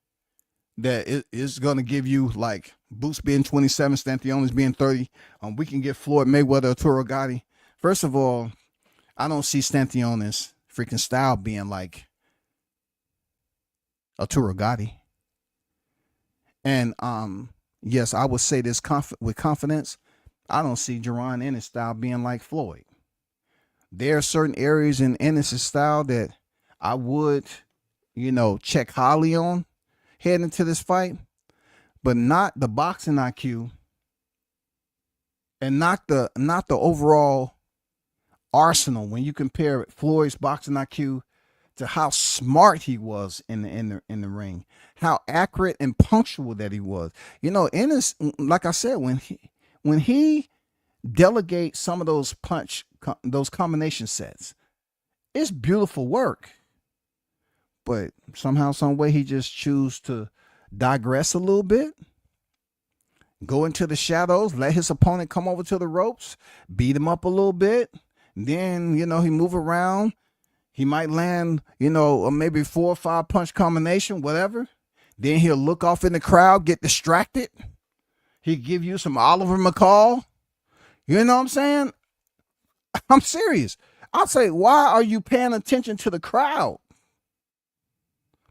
that it's going to give you, like, Boots being 27, Stanionis being 30, we can get Floyd Mayweather, Arturo Gatti? First of all, I don't see Stanionis' freaking style being like Arturo Gatti. And, yes, I would say this with confidence. I don't see Jerron Ennis' style being like Floyd. There are certain areas in Ennis' style that I would, check highly on heading into this fight, but not the boxing IQ and not the overall arsenal when you compare Floyd's boxing IQ to how smart he was in the ring, how accurate and punctual that he was. Ennis, like I said, when he delegates some of those combination sets, it's beautiful work. But somehow, some way, he just choose to digress a little bit, go into the shadows, let his opponent come over to the ropes, beat him up a little bit. Then, he move around. He might land, maybe 4 or 5 punch combination, whatever. Then he'll look off in the crowd, get distracted. He'll give you some Oliver McCall. You know what I'm saying? I'm serious. I'll say, why are you paying attention to the crowd?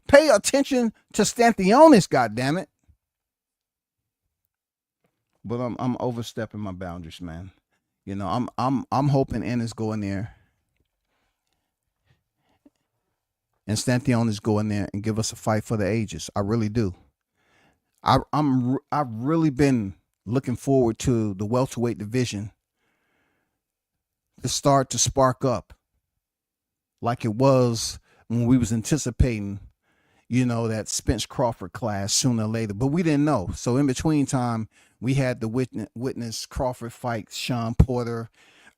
Pay attention to Stanionis, goddammit. But I'm overstepping my boundaries, man. I'm hoping Ennis go in there and Stanionis go in there and give us a fight for the ages. I really do. I've really been looking forward to the welterweight division to start to spark up like it was when we was anticipating, that Spence Crawford class sooner or later, but we didn't know. So in between time, we had the witness Crawford fight Sean Porter,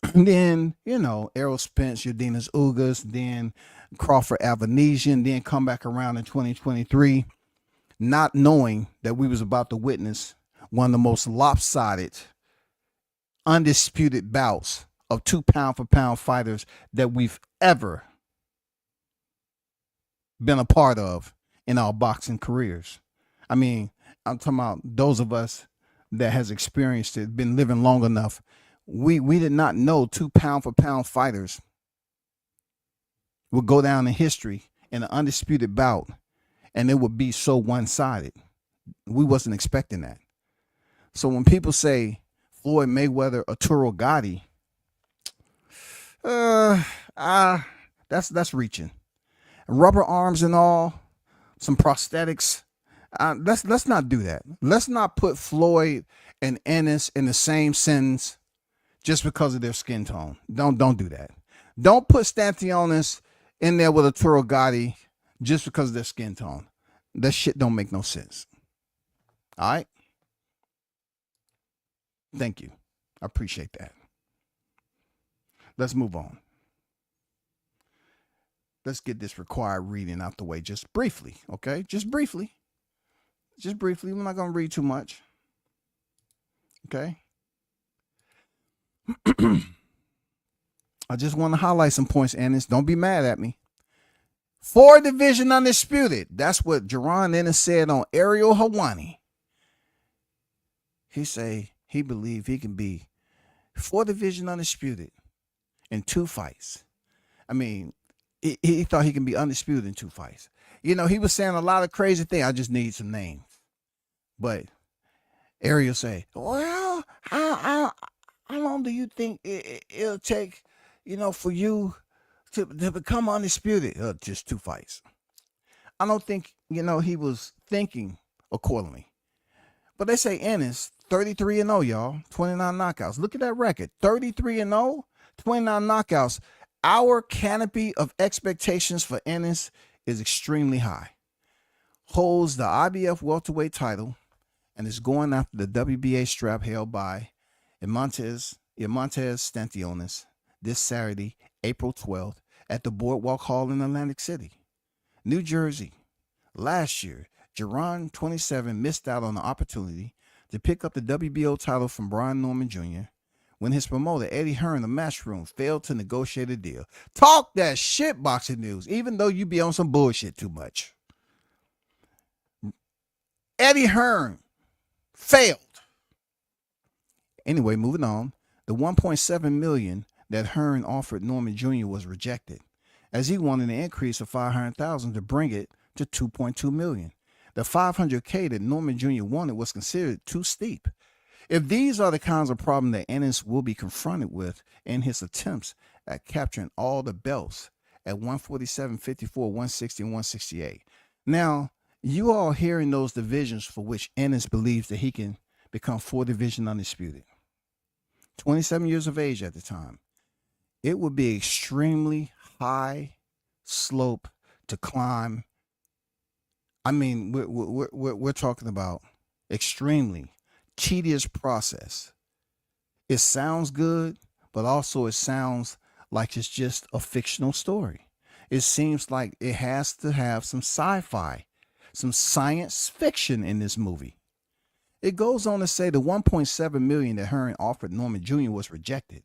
and then, Errol Spence, Yordenis Ugas, then Crawford Avanesian, then come back around in 2023, not knowing that we was about to witness one of the most lopsided, undisputed bouts of 2 pound-for-pound fighters that we've ever been a part of in our boxing careers. I mean, I'm talking about those of us that has experienced it, been living long enough. We did not know 2 pound-for-pound fighters would go down in history in an undisputed bout, and it would be so one-sided. We wasn't expecting that. So when people say Floyd Mayweather, Arturo Gatti, That's reaching. Rubber arms and all, some prosthetics. Let's not do that. Let's not put Floyd and Ennis in the same sentence just because of their skin tone. Don't do that. Don't put Stanionis in there with a Toro Gotti just because of their skin tone. That shit don't make no sense. All right? Thank you. I appreciate that. Let's move on. Let's get this required reading out the way just briefly, okay? Just briefly. Just briefly. We're not going to read too much. Okay? I just want to highlight some points, Ennis. Don't be mad at me. 4 division undisputed. That's what Jaron Ennis said on Ariel Helwani. He say he believe he can be 4 division undisputed in 2 fights. I mean, he thought he can be undisputed in 2 fights. You know, he was saying a lot of crazy things. I just need some names. But Ariel say, well, how long do you think it'll take, you know, for you to become undisputed? Just 2 fights. I don't think, you know, he was thinking accordingly. But they say Ennis, 33-0, y'all. 29 knockouts. Look at that record. 33-0, 29 knockouts. Our canopy of expectations for Ennis is extremely high. Holds the IBF welterweight title and is going after the WBA strap held by Montes Stanionis this Saturday, April 12th, at the Boardwalk Hall in Atlantic City, New Jersey. Last year, Jaron, 27, missed out on the opportunity to pick up the WBO title from Brian Norman Jr. when his promoter, Eddie Hearn, the Matchroom, failed to negotiate a deal. Talk that shit, Boxing News, even though you be on some bullshit too much. Eddie Hearn failed. Anyway, moving on. The $1.7 million that Hearn offered Norman Jr. was rejected, as he wanted an increase of $500,000 to bring it to $2.2 million. The $500K that Norman Jr. wanted was considered too steep. If these are the kinds of problems that Ennis will be confronted with in his attempts at capturing all the belts at 147, 54, 160, and 168. Now, you all hearing those divisions for which Ennis believes that he can become 4 division undisputed. 27 years of age at the time. It would be extremely high slope to climb. I mean, we're talking about extremely tedious process. It sounds good, but also it sounds like it's just a fictional story. It seems like it has to have some sci-fi, some science fiction in this movie. It goes on to say the $1.7 million that Hearn offered Norman Jr. was rejected.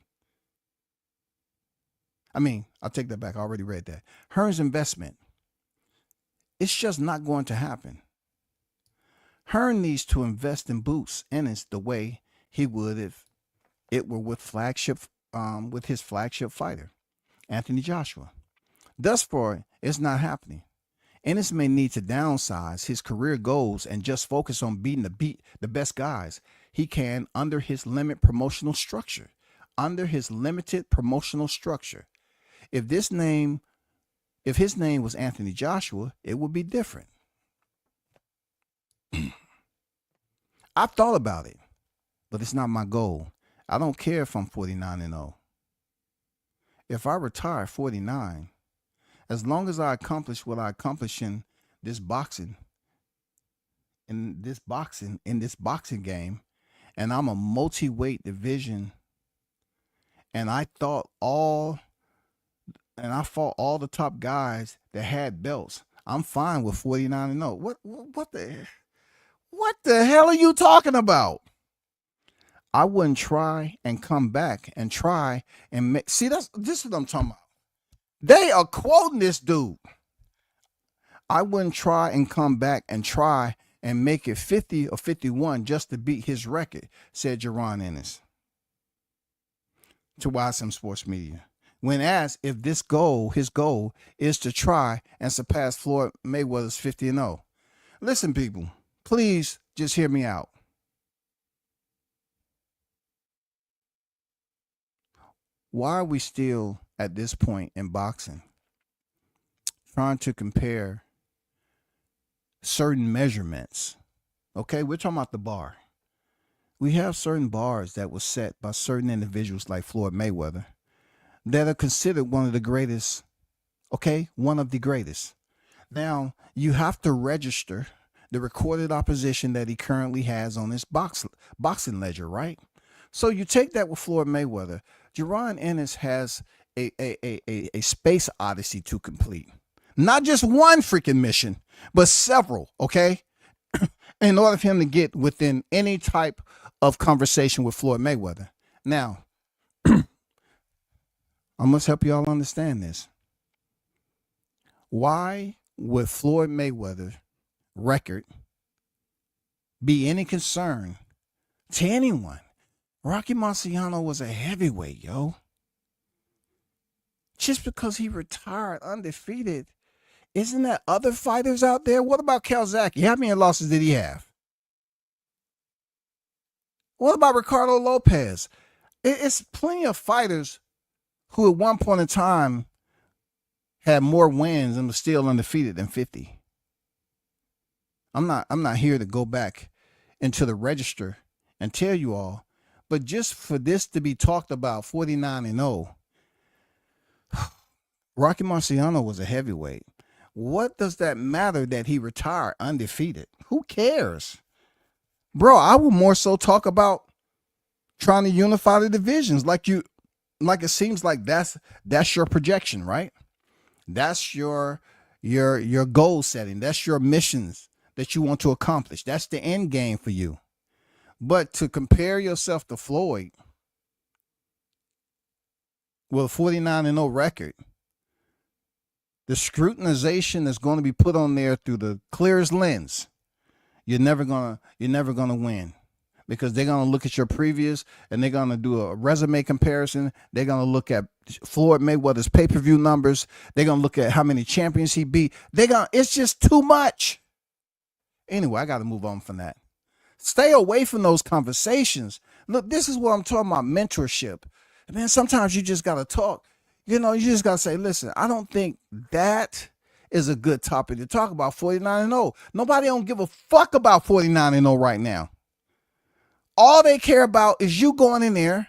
I mean, I'll take that back. I already read that. Hearn's investment, it's just not going to happen. Hearn needs to invest in Boots Ennis the way he would if it were with his flagship fighter, Anthony Joshua. Thus far, it's not happening. Ennis may need to downsize his career goals and just focus on beating the best guys he can under his limited promotional structure. If his name was Anthony Joshua, it would be different. I've thought about it, but it's not my goal. I don't care if I'm 49-0. If I retire 49, as long as I accomplish what I accomplish in this boxing game, and I'm a multi-weight division, and I fought all the top guys that had belts, I'm fine with 49-0. What the hell are you talking about? I wouldn't try and come back and try and make. See, this is what I'm talking about. They are quoting this dude. I wouldn't try and come back and try and make it 50 or 51 just to beat his record, said Jaron Ennis to YSM Sports Media. When asked if his goal is to try and surpass Floyd Mayweather's 50-0. Listen, people, please just hear me out. Why are we still at this point in boxing trying to compare certain measurements. Okay, we're talking about the bar. We have certain bars that were set by certain individuals like Floyd Mayweather that are considered one of the greatest. Okay, one of the greatest. Now, you have to register the recorded opposition that he currently has on his boxing ledger, right? So you take that with Floyd Mayweather. Jaron Ennis has a space odyssey to complete. Not just one freaking mission, but several, okay? In order for him to get within any type of conversation with Floyd Mayweather. Now, I must help you all understand this. Why would Floyd Mayweather's record be any concern to anyone? Rocky Marciano was a heavyweight, yo. Just because he retired undefeated, isn't there other fighters out there? What about Calzaghe? How many losses did he have? What about Ricardo Lopez? It's plenty of fighters who at one point in time had more wins and was still undefeated than 50. I'm not here to go back into the register and tell you all, but just for this to be talked about, 49-0, Rocky Marciano was a heavyweight. What does that matter that he retired undefeated? Who cares? Bro, I would more so talk about trying to unify the divisions like it seems like that's your projection, right? That's your goal setting. That's your missions that you want to accomplish. That's the end game for you. But to compare yourself to Floyd with a 49-0 record, the scrutinization that's going to be put on there through the clearest lens, you're never gonna win. Because they're going to look at your previous and they're going to do a resume comparison. They're going to look at Floyd Mayweather's pay-per-view numbers. They're going to look at how many champions he beat. It's just too much. Anyway, I got to move on from that. Stay away from those conversations. Look, this is what I'm talking about, mentorship. And then sometimes you just got to talk. You just got to say, listen, I don't think that is a good topic to talk about 49-0. Nobody don't give a fuck about 49-0 right now. All they care about is you going in there,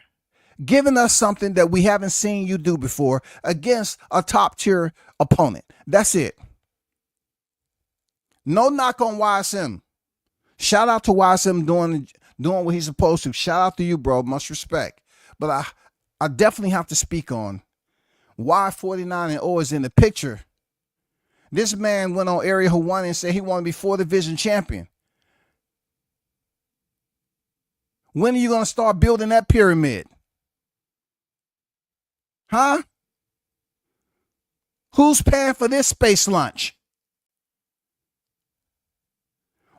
giving us something that we haven't seen you do before against a top tier opponent. That's it. No knock on YSM. Shout out to YSM doing what he's supposed to. Shout out to you, bro. Much respect. But I definitely have to speak on why 49-0 is in the picture. This man went on Area Hawaii and said he wanted to be 4 division champion. When are you going to start building that pyramid? Huh? Who's paying for this space lunch?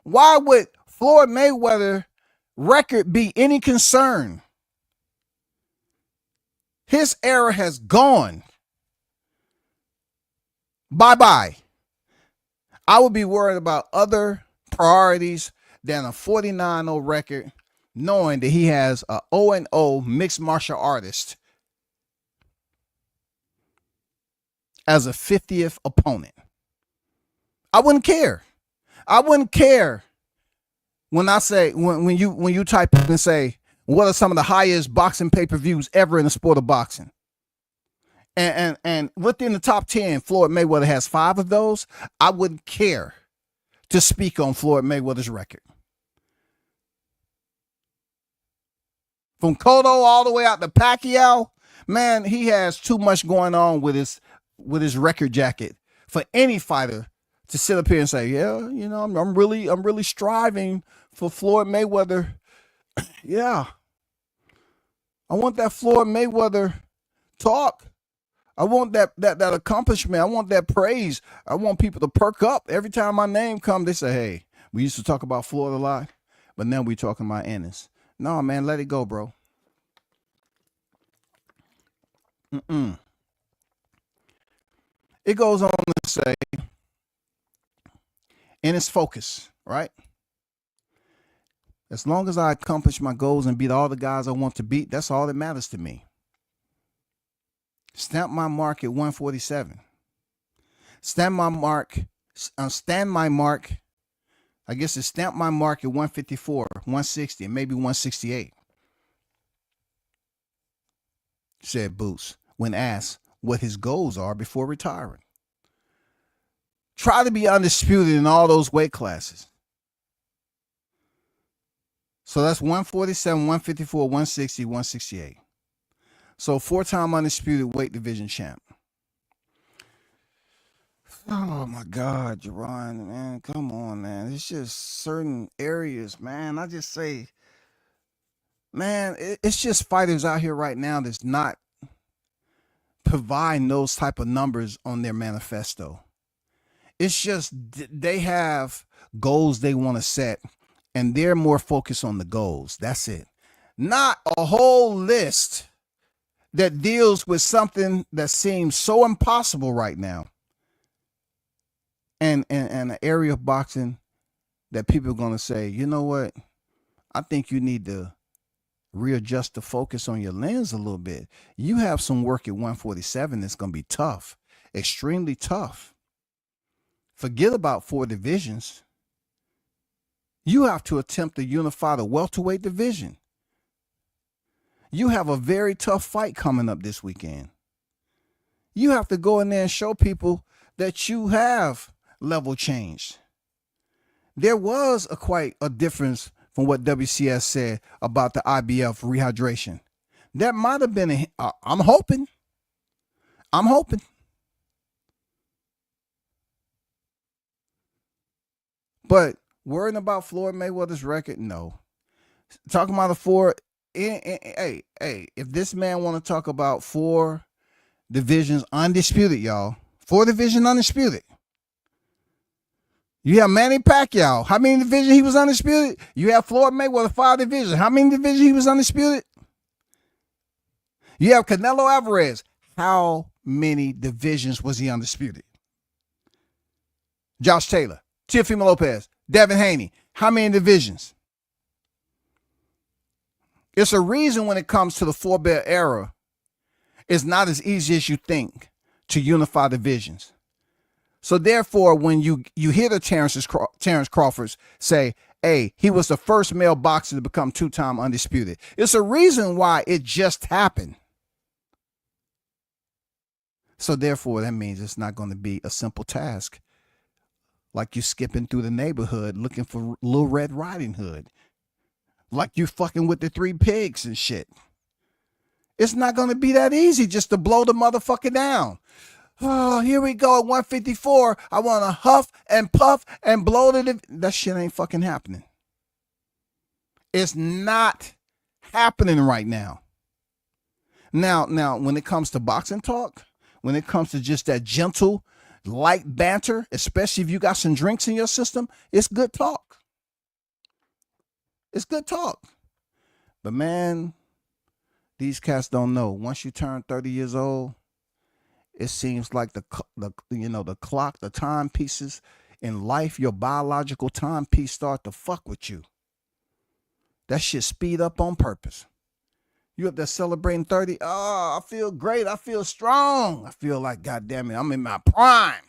Why would Floyd Mayweather record be any concern? His era has gone. Bye-bye. I would be worried about other priorities than a 49-0 record, knowing that he has a 0-0 mixed martial artist as a 50th opponent. I wouldn't care. I wouldn't care when I say when you type in and say what are some of the highest boxing pay-per-views ever in the sport of boxing. And within the top 10, Floyd Mayweather has 5 of those. I wouldn't care to speak on Floyd Mayweather's record. From Cotto all the way out to Pacquiao, man, he has too much going on with his record jacket for any fighter to sit up here and say, yeah, I'm really striving for Floyd Mayweather. Yeah. I want that Floyd Mayweather talk. I want that accomplishment. I want that praise. I want people to perk up. Every time my name comes, they say, hey, we used to talk about Floyd a lot, but now we talking about Ennis. No, man, let it go, bro. It goes on to say, Ennis focus, right? As long as I accomplish my goals and beat all the guys I want to beat, that's all that matters to me. Stamp my mark at 147. Stand my mark. Stand my mark. I guess it's stamp my mark at 154, 160, and maybe 168. Said Boots when asked what his goals are before retiring. Try to be undisputed in all those weight classes. So that's 147, 154, 160, 168. So 4-time undisputed weight division champ. Oh my God, Jerron, man, come on, man. It's just certain areas, man. I just say, man, it's just fighters out here right now that's not providing those type of numbers on their manifesto. It's just they have goals they want to set, and they're more focused on the goals. That's it. Not a whole list that deals with something that seems so impossible right now. And an area of boxing that people are going to say, you know what? I think you need to readjust the focus on your lens a little bit. You have some work at 147 that's going to be tough, extremely tough. Forget about 4 divisions. You have to attempt to unify the welterweight division. You have a very tough fight coming up this weekend. You have to go in there and show people that you have level changed. There was quite a difference from what WCS said about the IBF rehydration. That might have been I'm hoping. But worrying about Floyd Mayweather's record, no. Talking about the 4, hey, if this man want to talk about 4 divisions undisputed, y'all, 4 division undisputed. You have Manny Pacquiao. How many divisions he was undisputed? You have Floyd Mayweather, 5 divisions. How many divisions he was undisputed? You have Canelo Alvarez. How many divisions was he undisputed? Josh Taylor, Teofimo Lopez, Devin Haney. How many divisions? It's a reason when it comes to the 4-belt era, it's not as easy as you think to unify divisions. So therefore, when you hear the Terrence Crawfords say, hey, he was the first male boxer to become 2-time undisputed, it's a reason why it just happened. So therefore, that means it's not going to be a simple task. Like you skipping through the neighborhood looking for Little Red Riding Hood. Like you fucking with the 3 pigs and shit. It's not going to be that easy just to blow the motherfucker down. Oh, here we go at 154. I want to huff and puff and blow to the... That shit ain't fucking happening. It's not happening right now. Now, when it comes to boxing talk, when it comes to just that gentle, light banter, especially if you got some drinks in your system, it's good talk. It's good talk. But man, these cats don't know. Once you turn 30 years old, it seems like the clock, the timepieces in life, your biological timepiece start to fuck with you. That shit speed up on purpose. You up there celebrating 30? Oh, I feel great. I feel strong. I feel like, goddamn it, I'm in my prime.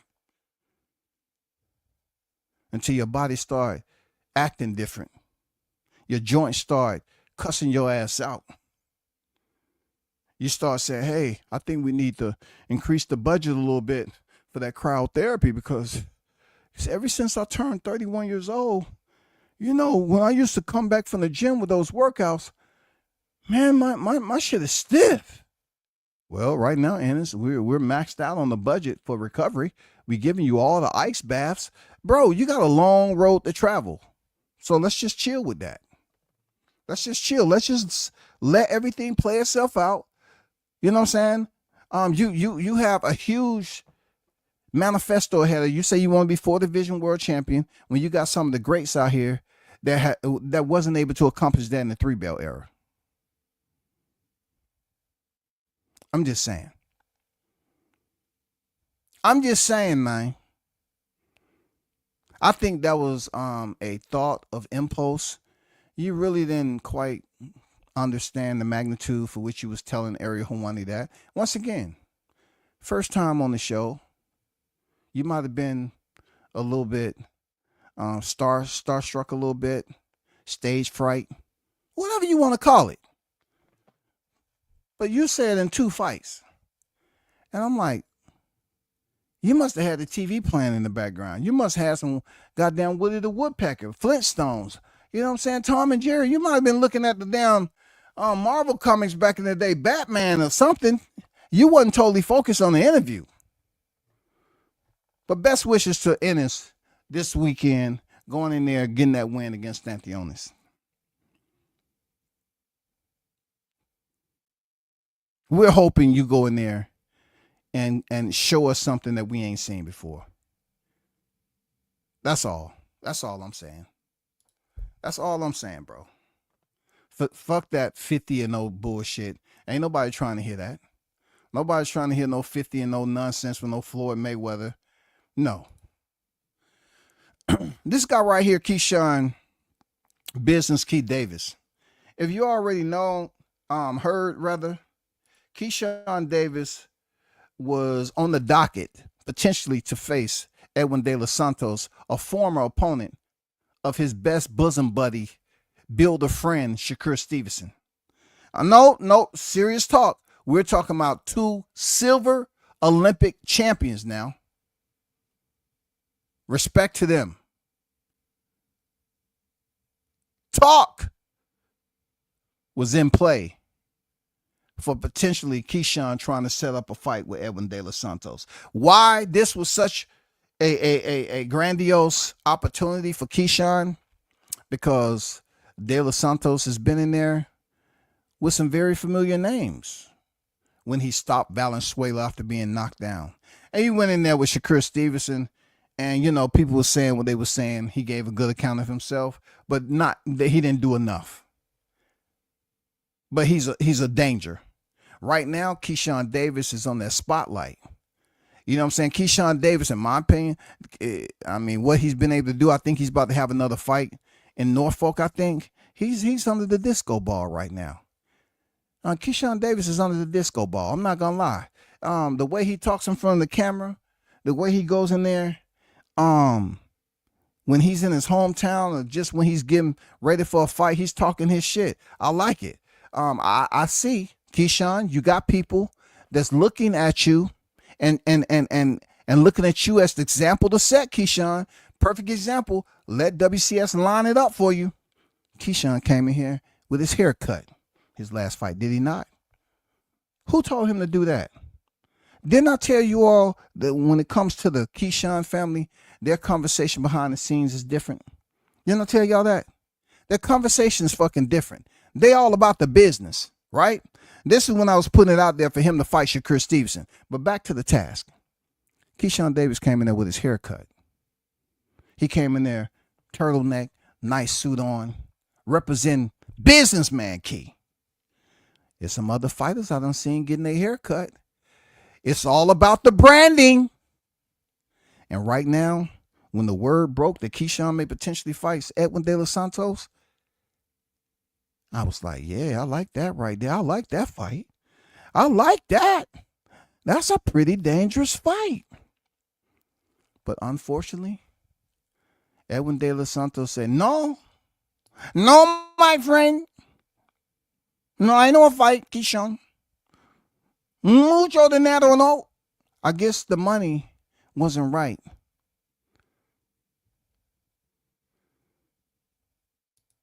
Until your body start acting different. Your joints start cussing your ass out. You start saying, hey, I think we need to increase the budget a little bit for that crowd therapy because ever since I turned 31 years old, you know, when I used to come back from the gym with those workouts, man, my shit is stiff. Well, right now, Ennis, we're maxed out on the budget for recovery. We giving you all the ice baths. Bro, you got a long road to travel. So let's just chill with that. Let's just chill. Let's just let everything play itself out. You know what I'm saying? You have a huge manifesto ahead of you. You say you want to be 4 division world champion when you got some of the greats out here that wasn't able to accomplish that in the 3-belt era. I'm just saying. Man. I think that was a thought of impulse. You really didn't quite understand the magnitude for which you was telling Ariel Helwani that. Once again, first time on the show. You might have been a little bit starstruck a little bit, stage fright, whatever you want to call it. But you said in 2 fights. And I'm like, you must have had the TV playing in the background. You must have some goddamn Woody the Woodpecker, Flintstones. You know what I'm saying? Tom and Jerry. You might have been looking at the damn Marvel comics back in the day, Batman or something. You wasn't totally focused on the interview. But best wishes to Ennis this weekend, going in there, getting that win against Stanionis. We're hoping you go in there and show us something that we ain't seen before. That's all. That's all I'm saying. That's all I'm saying, bro. Fuck that 50-0 bullshit. Ain't nobody trying to hear that. Nobody's trying to hear no 50-0 nonsense from no Floyd Mayweather. No. This guy right here, Keyshawn Business Key Davis. If you already know, heard rather, Keyshawn Davis was on the docket potentially to face Edwin De Los Santos, a former opponent of his best bosom buddy, builder friend, Shakur Stevenson. No, serious talk. We're talking about 2 silver Olympic champions now. Respect to them. Talk was in play for potentially Keyshawn trying to set up a fight with Edwin De Los Santos. Why this was such a grandiose opportunity for Keyshawn? Because De Los Santos has been in there with some very familiar names when he stopped Valenzuela after being knocked down. And he went in there with Shakur Stevenson, and, you know, people were saying what they were saying. He gave a good account of himself, but not that he didn't do enough. But he's a danger. Right now, Keyshawn Davis is on that spotlight. You know what I'm saying? Keyshawn Davis, in my opinion, I mean, what he's been able to do, I think he's about to have another fight in Norfolk, I think. He's under the disco ball right now. Keyshawn Davis is under the disco ball. I'm not going to lie. The way he talks in front of the camera, the way he goes in there, when he's in his hometown or just when he's getting ready for a fight, he's talking his shit. I like it. I see, Keyshawn, you got people that's looking at you and looking at you as the example to set, Keyshawn. Perfect example. Let WCS line it up for you. Keyshawn came in here with his hair cut his last fight, did he not? Who told him to do that? Didn't I tell you all that when it comes to the Keyshawn family, their conversation behind the scenes is different? Didn't I tell y'all that? Their conversation is fucking different. They all about the business, right? This is when I was putting it out there for him to fight Shakur Stevenson. But back to the task. Keyshawn Davis came in there with his hair cut. He came in there, turtleneck, nice suit on, representing businessman Key. There's some other fighters I done seen getting their hair cut. It's all about the branding. And right now, when the word broke that Keyshawn may potentially fight Edwin De Los Santos, I was like, yeah, I like that right there. I like that fight. I like that. That's a pretty dangerous fight. But unfortunately, Edwin De Los Santos said, no, my friend. No, I know a fight, Keyshawn. Mucho dinero, no. I guess the money wasn't right.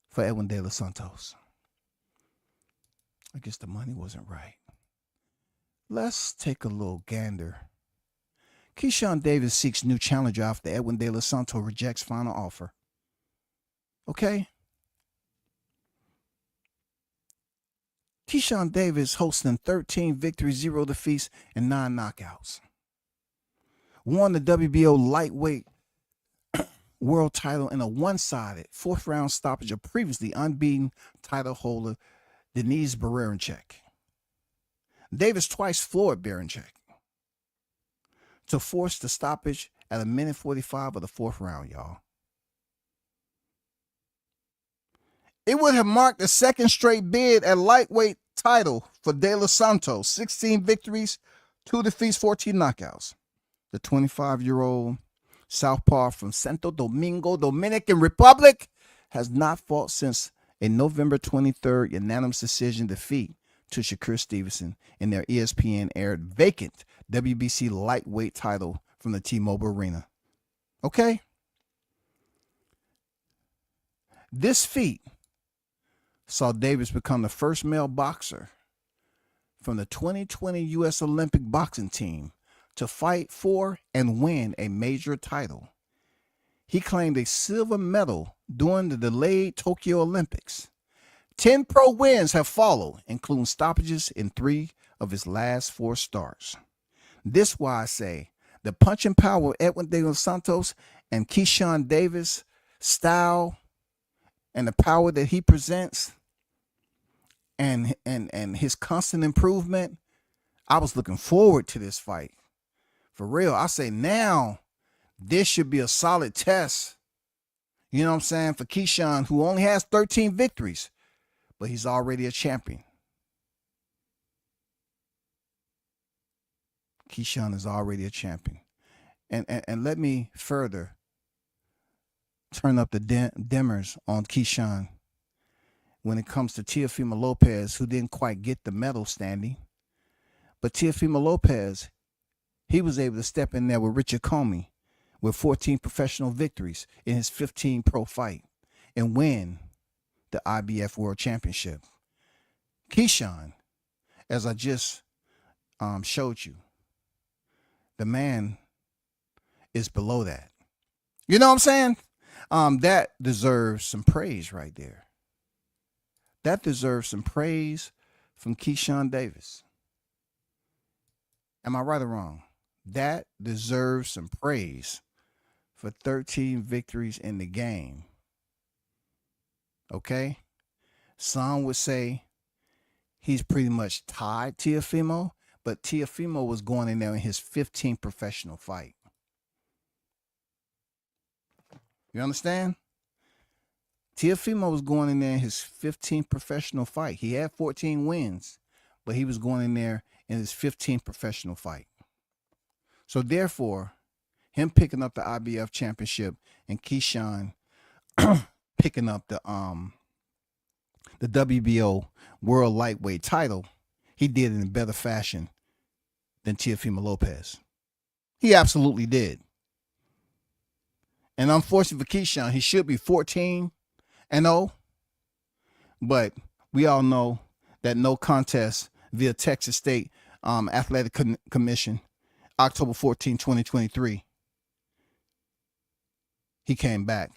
For Edwin De Los Santos. I guess the money wasn't right. Let's take a little gander. Keyshawn Davis seeks new challenger after Edwin De Los Santos rejects final offer. Okay? Keyshawn Davis hosting 13 victories, 0 defeats, and 9 knockouts. Won the WBO lightweight world title in a one-sided 4th round stoppage of previously unbeaten title holder Denise Berinchek. Davis twice floored Berinchek to force the stoppage at 1:45 of the 4th round, y'all. It would have marked the 2nd straight bid at lightweight title for De Los Santos. 16 victories, 2 defeats, 14 knockouts. the 25-year-old southpaw from Santo Domingo, Dominican Republic, has not fought since a November 23rd unanimous decision defeat to Shakur Stevenson in their ESPN-aired vacant WBC lightweight title from the T-Mobile Arena. Okay? This feat saw Davis become the first male boxer from the 2020 U.S. Olympic boxing team to fight for and win a major title. He claimed a silver medal during the delayed Tokyo Olympics. 10 pro wins have followed, including stoppages in 3 of his last 4 starts. This why I say the punching power of Edwin De Los Santos and Keyshawn Davis style and the power that he presents and his constant improvement, I was looking forward to this fight. For real, I say now this should be a solid test. You know what I'm saying? For Keyshawn, who only has 13 victories, but he's already a champion. Keyshawn is already a champion. And let me further turn up the dimmers on Keyshawn when it comes to Teofimo Lopez, who didn't quite get the medal standing. But Teofimo Lopez, he was able to step in there with Richard Comey with 14 professional victories in his 15 pro fight and win the IBF World Championship. Keyshawn, as I just showed you, the man is below that. You know what I'm saying? That deserves some praise right there. That deserves some praise from Keyshawn Davis. Am I right or wrong? That deserves some praise for 13 victories in the game. Okay? Some would say he's pretty much tied Teofimo, but Teofimo was going in there in his 15th professional fight. You understand? Teofimo was going in there in his 15th professional fight. He had 14 wins, but he was going in there in his 15th professional fight. So therefore, him picking up the IBF championship and Keyshawn picking up the WBO World Lightweight title, he did it in better fashion than Teofimo Lopez. He absolutely did. And unfortunately for Keyshawn, he should be 14-0, but we all know that no contest via Texas State Athletic Commission, October 14, 2023, he came back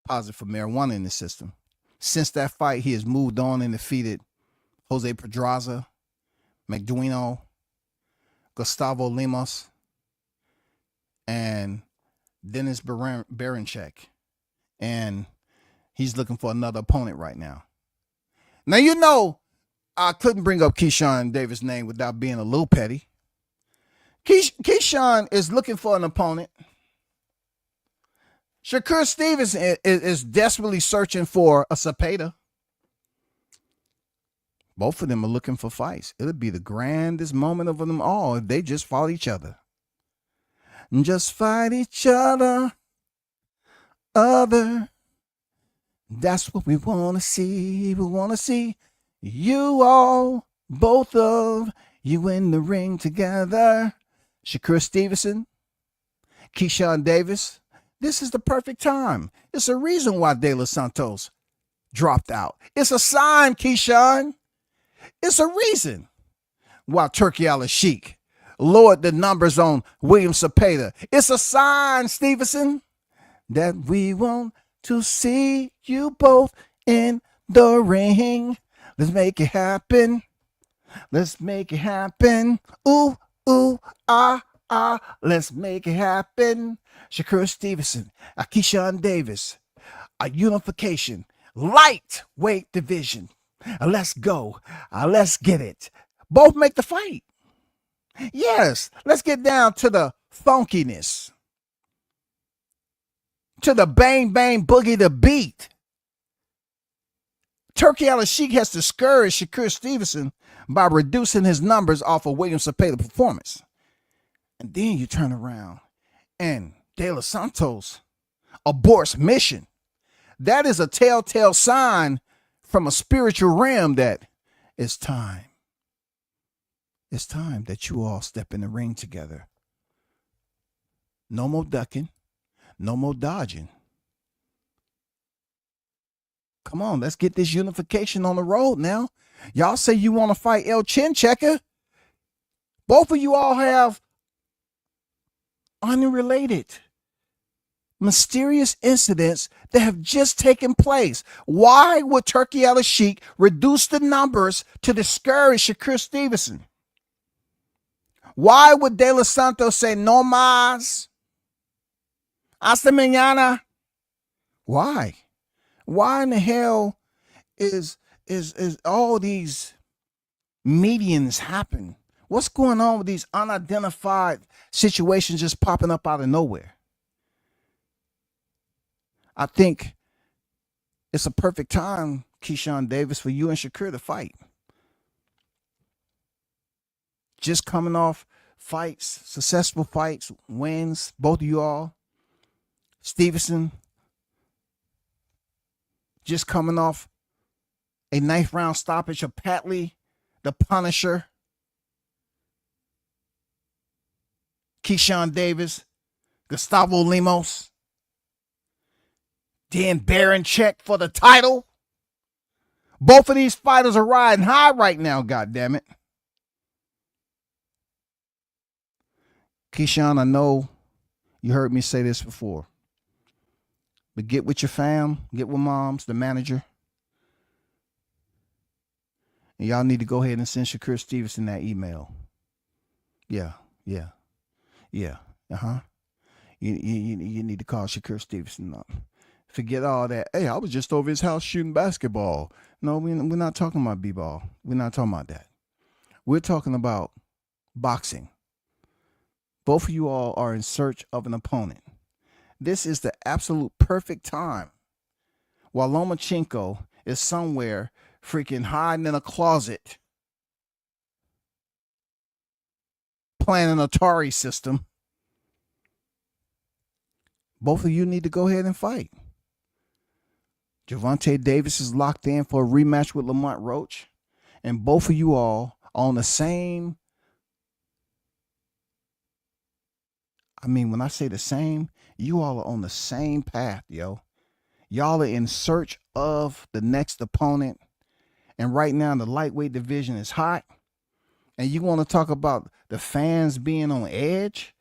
positive for marijuana in the system. Since that fight, he has moved on and defeated Jose Pedraza, McDuino, Gustavo Lemos, and Dennis Berenchek. And he's looking for another opponent right now. Now, you know, I couldn't bring up Keyshawn Davis' name without being a little petty. Keyshawn is looking for an opponent. Shakur Stevenson is desperately searching for a Cepeda. Both of them are looking for fights. It'll be the grandest moment of them all if they just fought each other. Just fight each other. That's what we want to see. We want to see you all, both of you in the ring together. Shakur Stevenson, Keyshawn Davis. This is the perfect time. It's a reason why De Los Santos dropped out. It's a sign, Keyshawn. It's a reason why Turkey Al-Sheikh lowered the numbers on William Cepeda. It's a sign, Stevenson, that we want to see you both in the ring. Let's make it happen. Let's make it happen. Ooh, ooh, ah, ah. Let's make it happen. Shakur Stevenson, Keyshawn Davis, a unification, lightweight division. Let's go. Let's get it. Both make the fight. Yes, let's get down to the funkiness, to the bang, bang, boogie, the beat. Turkey Al-Sheikh has discouraged Shakur Stevenson by reducing his numbers off of William Cepeda performance. And then you turn around and De Los Santos aborts mission. That is a telltale sign from a spiritual realm that it's time. It's time that you all step in the ring together. No more ducking. No more dodging. Come on, let's get this unification on the road now. Y'all say you want to fight El Chin Checker. Both of you all have unrelated, mysterious incidents that have just taken place. Why would Turkey Al-Sheikh reduce the numbers to discourage Shakur Stevenson? Why would De Los Santos say no más? Hasta mañana? Why? Why in the hell is all these medians happen? What's going on with these unidentified situations just popping up out of nowhere? I think it's a perfect time, Keyshawn Davis, for you and Shakur to fight. Just coming off fights, successful fights, wins, both of you all. Stevenson just coming off a 9th round stoppage of Patley, the Punisher. Keyshawn Davis, Gustavo Lemos. Dan Baranchek for the title. Both of these fighters are riding high right now, goddammit. Keyshawn, I know you heard me say this before, but get with your fam, get with moms, the manager. And y'all need to go ahead and send Shakur Stevenson that email. Yeah. You need to call Shakur Stevenson up. Forget all that. Hey, I was just over his house shooting basketball. No, we're not talking about b-ball. We're not talking about that. We're talking about boxing. Both of you all are in search of an opponent. This is the absolute perfect time. While Lomachenko is somewhere freaking hiding in a closet playing an Atari system, both of you need to go ahead and fight. Gervonta Davis is locked in for a rematch with Lamont Roach, and both of you all are on the same. I mean, when I say the same, you all are on the same path, yo. Y'all are in search of the next opponent. And right now, the lightweight division is hot. And you want to talk about the fans being on edge?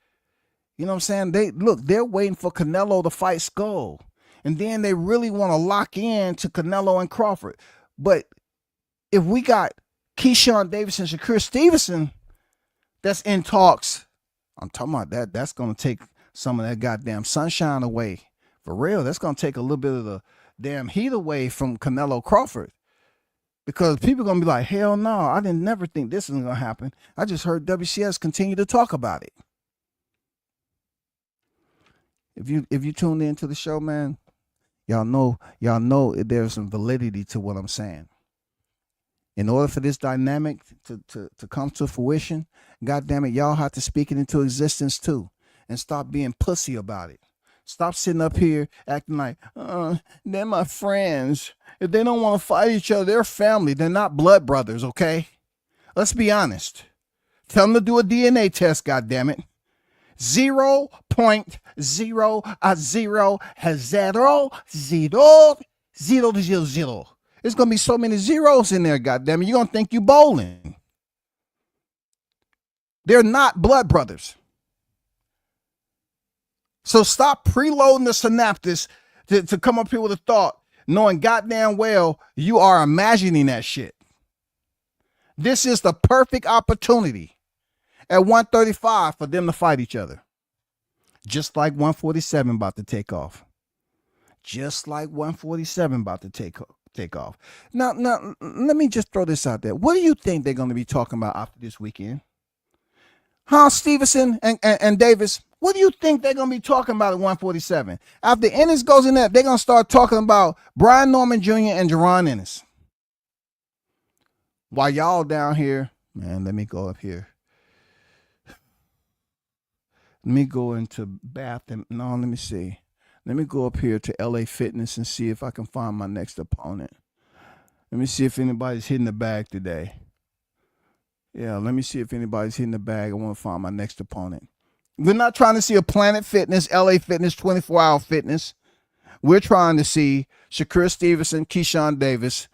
You know what I'm saying? They're waiting for Canelo to fight Skull. And then they really want to lock in to Canelo and Crawford. But if we got Keyshawn Davis and Shakur Stevenson that's in talks, I'm talking about that. That's going to take some of that goddamn sunshine away. For real, that's going to take a little bit of the damn heat away from Canelo Crawford. Because people are going to be like, hell no, I didn't never think this was going to happen. I just heard WCS continue to talk about it. If you tuned into the show, man, y'all know there's some validity to what I'm saying. In order for this dynamic to come to fruition, goddamn it, y'all have to speak it into existence too, and stop being pussy about it. Stop sitting up here acting like, they're my friends. If they don't want to fight each other, they're family. They're not blood brothers, okay? Let's be honest. Tell them to do a DNA test, goddammit. 0.0000000. There's going to be so many zeros in there, goddammit. You're going to think you bowling. They're not blood brothers. So stop preloading the synapses to come up here with a thought, knowing goddamn well you are imagining that shit. This is the perfect opportunity at 135 for them to fight each other. Just like 147 about to take off. Just like 147 about to take off. Now, let me just throw this out there. What do you think they're going to be talking about after this weekend? Huh, Stevenson and Davis? What do you think they're going to be talking about at 147? After Ennis goes in there, they're going to start talking about Brian Norman Jr. and Jerron Ennis. While y'all down here, man, let me go up here. Let me go into Bath and no, let me see. Let me go up here to LA Fitness and see if I can find my next opponent. Let me see if anybody's hitting the bag today. Yeah, let me see if anybody's hitting the bag. I want to find my next opponent. We're not trying to see a Planet Fitness, LA Fitness, 24-hour fitness. We're trying to see Shakur Stevenson, Keyshawn Davis,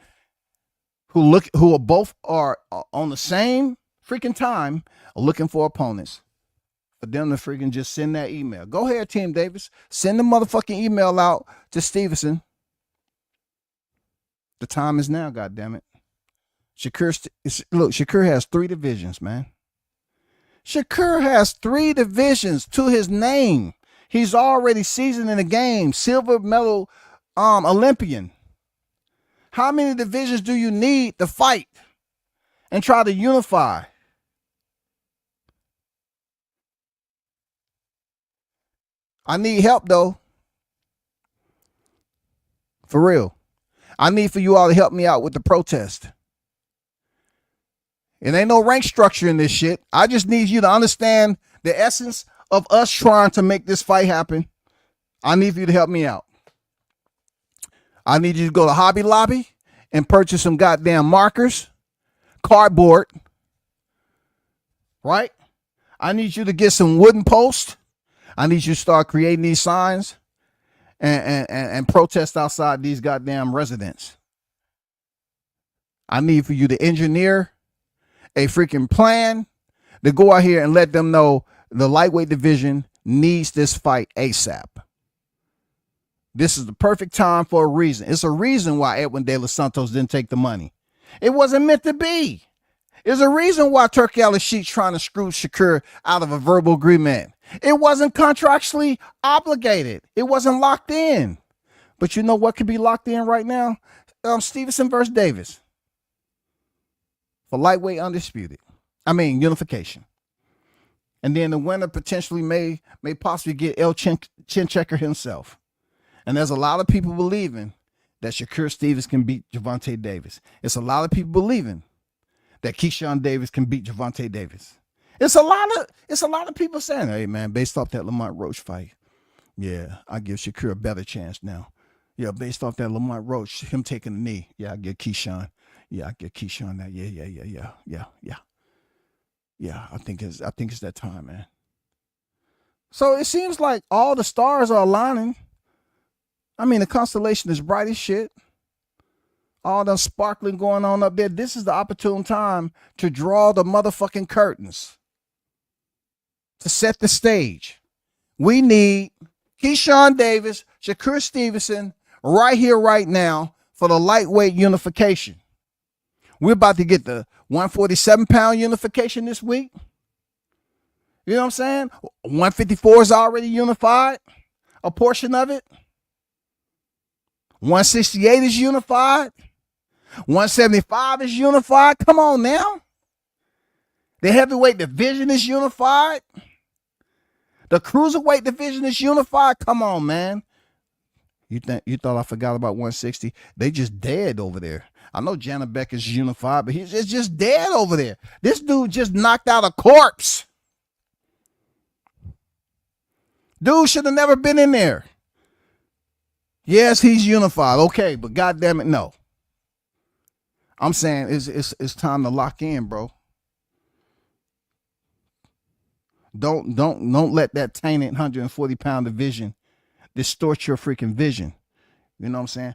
who are both on the same freaking time looking for opponents. For them to freaking just send that email. Go ahead, Team Davis. Send the motherfucking email out to Stevenson. The time is now, goddammit. Shakur has 3 divisions, man. Shakur has 3 divisions to his name. He's already seasoned in the game. Silver medal Olympian. How many divisions do you need to fight and try to unify? I need help, though. For real. I need for you all to help me out with the protest. It ain't no rank structure in this shit. I just need you to understand the essence of us trying to make this fight happen. I need for you to help me out. I need you to go to Hobby Lobby and purchase some goddamn markers, cardboard, right? I need you to get some wooden posts. I need you to start creating these signs and protest outside these goddamn residents. I need for you to engineer a freaking plan to go out here and let them know the lightweight division needs this fight ASAP. This is the perfect time for a reason. It's a reason why Edwin De Los Santos didn't take the money. It wasn't meant to be. There's a reason why Turki Al-Sheik's trying to screw Shakur out of a verbal agreement. It wasn't contractually obligated. It wasn't locked in. But you know what could be locked in right now? Stevenson versus Davis. For lightweight undisputed. Unification. And then the winner potentially may possibly get El Chin Checker himself. And there's a lot of people believing that Shakur Stevens can beat Gervonta Davis. It's a lot of people believing that Keyshawn Davis can beat Gervonta Davis. It's a lot of people saying, hey man, based off that Lamont Roach fight, yeah, I give Shakur a better chance now. Yeah, based off that Lamont Roach, him taking a knee. Yeah, I give Keyshawn. Yeah, I give Keyshawn that. Yeah. I think it's that time, man. So it seems like all the stars are aligning. The constellation is bright as shit. All the sparkling going on up there. This is the opportune time to draw the motherfucking curtains. To set the stage. We need Keyshawn Davis, Shakur Stevenson, right here, right now, for the lightweight unification. We're about to get the 147-pound unification this week. You know what I'm saying? 154 is already unified, a portion of it. 168 is unified. 175 is unified. Come on now. The heavyweight division is unified. The cruiserweight division is unified. Come on, man. You thought I forgot about 160? They just dead over there. I know Janabek is unified, but it's just dead over there. This dude just knocked out a corpse. Dude should have never been in there. Yes, he's unified. Okay, but goddamn it, no. I'm saying it's time to lock in, bro. Don't let that tainted 140-pound division distort your freaking vision. You know what I'm saying?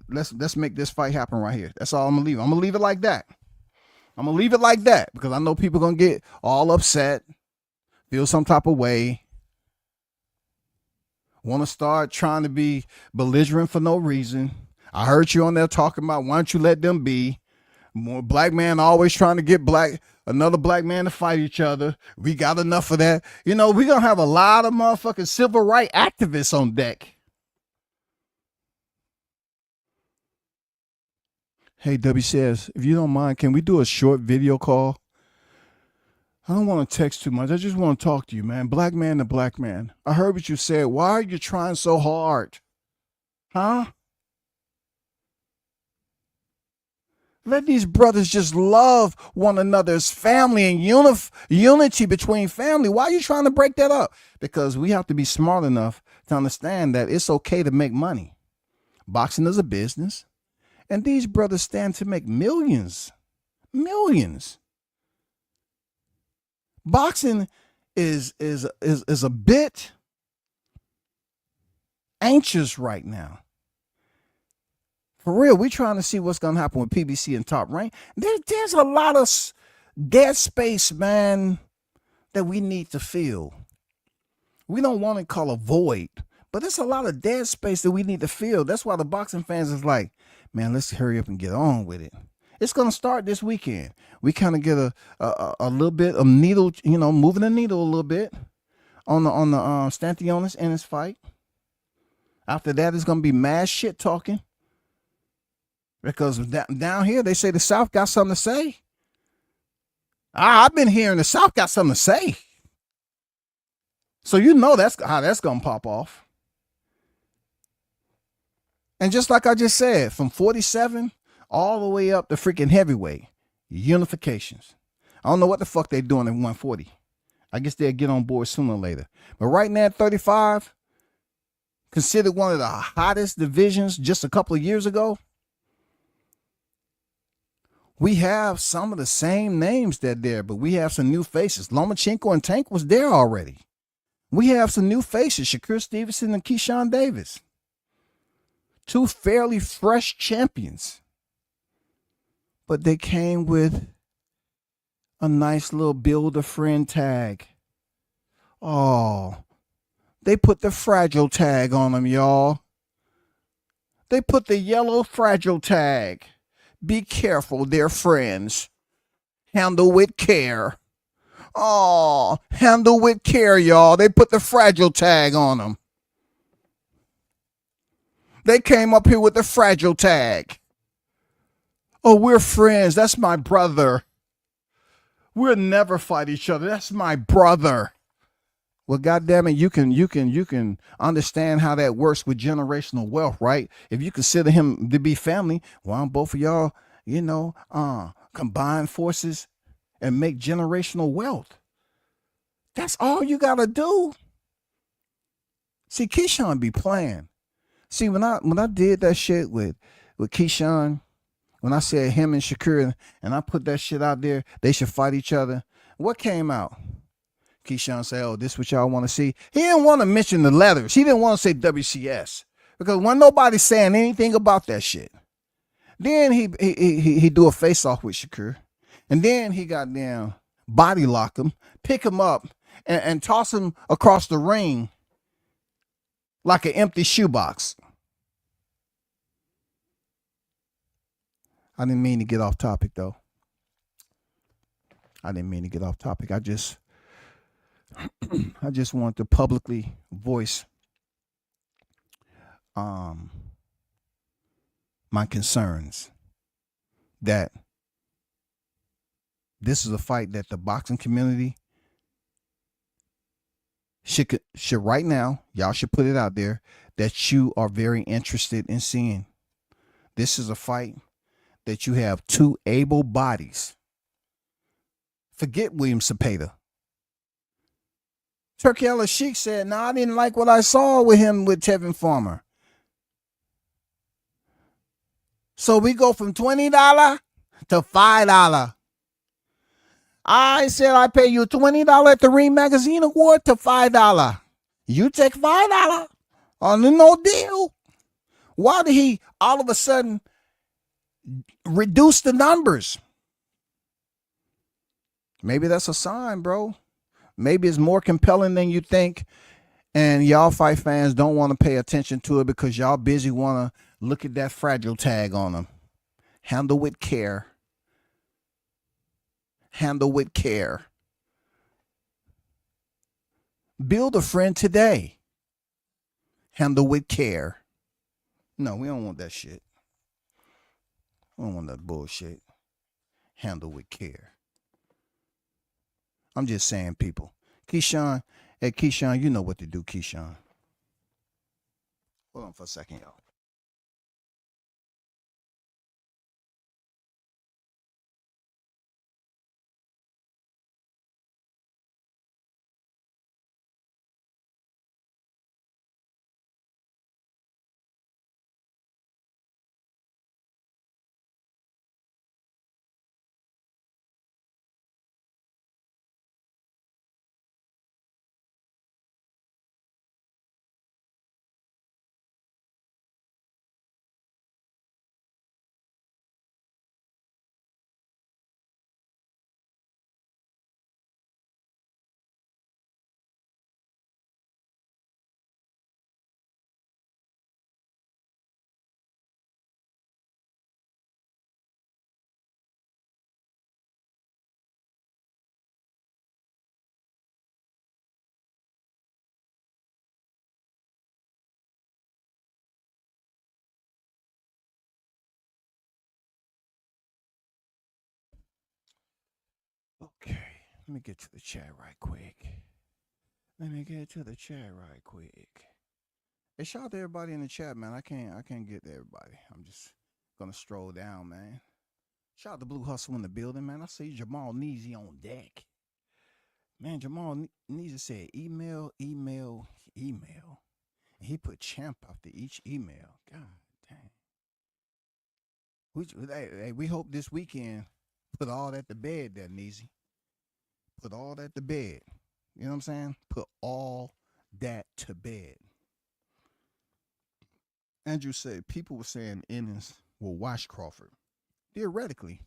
Let's make this fight happen right here. That's all I'm gonna leave. I'm gonna leave it like that. I'm gonna leave it like that because I know people gonna get all upset, feel some type of way, want to start trying to be belligerent for no reason. I heard you on there talking about why don't you let them be. More black man always trying to get another black man to fight each other. We got enough of that. We're going to have a lot of motherfucking civil rights activists on deck. Hey, W says, if you don't mind, can we do a short video call? I don't want to text too much. I just want to talk to you, man. Black man to black man. I heard what you said. Why are you trying so hard? Huh? Let these brothers just love one another's family and unity between family. Why are you trying to break that up? Because we have to be smart enough to understand that it's okay to make money. Boxing is a business, and these brothers stand to make millions. Millions. Boxing is a bit anxious right now. For real, we're trying to see what's going to happen with PBC and Top Rank. There's a lot of dead space, man, that we need to fill. We don't want to call a void, but there's a lot of dead space that we need to fill. That's why the boxing fans is like, man, let's hurry up and get on with it. It's going to start this weekend. We kind of get a little bit of needle, moving the needle a little bit on the Stanionis Ennis fight. After that, it's going to be mass shit talking. Because down here, they say the South got something to say. I've been hearing the South got something to say. So that's how that's going to pop off. And just like I just said, from 47 all the way up to freaking heavyweight, unifications. I don't know what the fuck they're doing at 140. I guess they'll get on board sooner or later. But right now at 35, considered one of the hottest divisions just a couple of years ago, we have some of the same names that there, but we have some new faces. Lomachenko and Tank was there already. We have some new faces, Shakur Stevenson and Keyshawn Davis. Two fairly fresh champions. But they came with a nice little build-a-friend tag. Oh, they put the fragile tag on them, y'all. They put the yellow fragile tag. Be careful, dear friends. Handle with care. Oh, handle with care, y'all. They put the fragile tag on them. They came up here with the fragile tag. Oh, we're friends. That's my brother. We'll never fight each other. That's my brother. Well, goddammit, you can understand how that works with generational wealth, right? If you consider him to be family, why don't both of y'all, combine forces and make generational wealth? That's all you gotta do. See, Keyshawn be playing. See, when I did that shit with Keyshawn, when I said him and Shakur, and I put that shit out there, they should fight each other. What came out? Keyshawn said, oh, this what y'all want to see? He didn't want to mention the letters. He didn't want to say WCS because when nobody saying anything about that shit. Then he do a face-off with Shakur. And then he got down, body lock him, pick him up, and toss him across the ring like an empty shoebox. I didn't mean to get off topic, though. I just want to publicly voice my concerns that this is a fight that the boxing community should right now, y'all should put it out there, that you are very interested in seeing. This is a fight that you have two able bodies. Forget William Cepeda. Turkey El Sheikh said, no, I didn't like what I saw with him with Tevin Farmer. So we go from $20 to $5. I said I pay you $20 at the Ring Magazine Award to $5. You take $5 on no deal. Why did he all of a sudden reduce the numbers? Maybe that's a sign, bro. Maybe it's more compelling than you think, and y'all fight fans don't want to pay attention to it because y'all busy want to look at that fragile tag on them. Handle with care. Handle with care. Build a friend today. Handle with care. No, we don't want that shit. We don't want that bullshit. Handle with care. I'm just saying, people. Keyshawn, hey, Keyshawn, you know what to do, Keyshawn. Hold on for a second, y'all. Let me get to the chat right quick. Hey, shout out to everybody in the chat, man. I can't get to everybody. I'm just gonna stroll down, man. Shout out to Blue Hustle in the building, man. I see Jamal Neasy on deck. Man, Jamal Neasy said email. And he put champ after each email. God dang. We hope this weekend put all that to bed there, Neasy. Put all that to bed. You know what I'm saying? Put all that to bed. Andrew said people were saying Ennis will wash Crawford. Theoretically,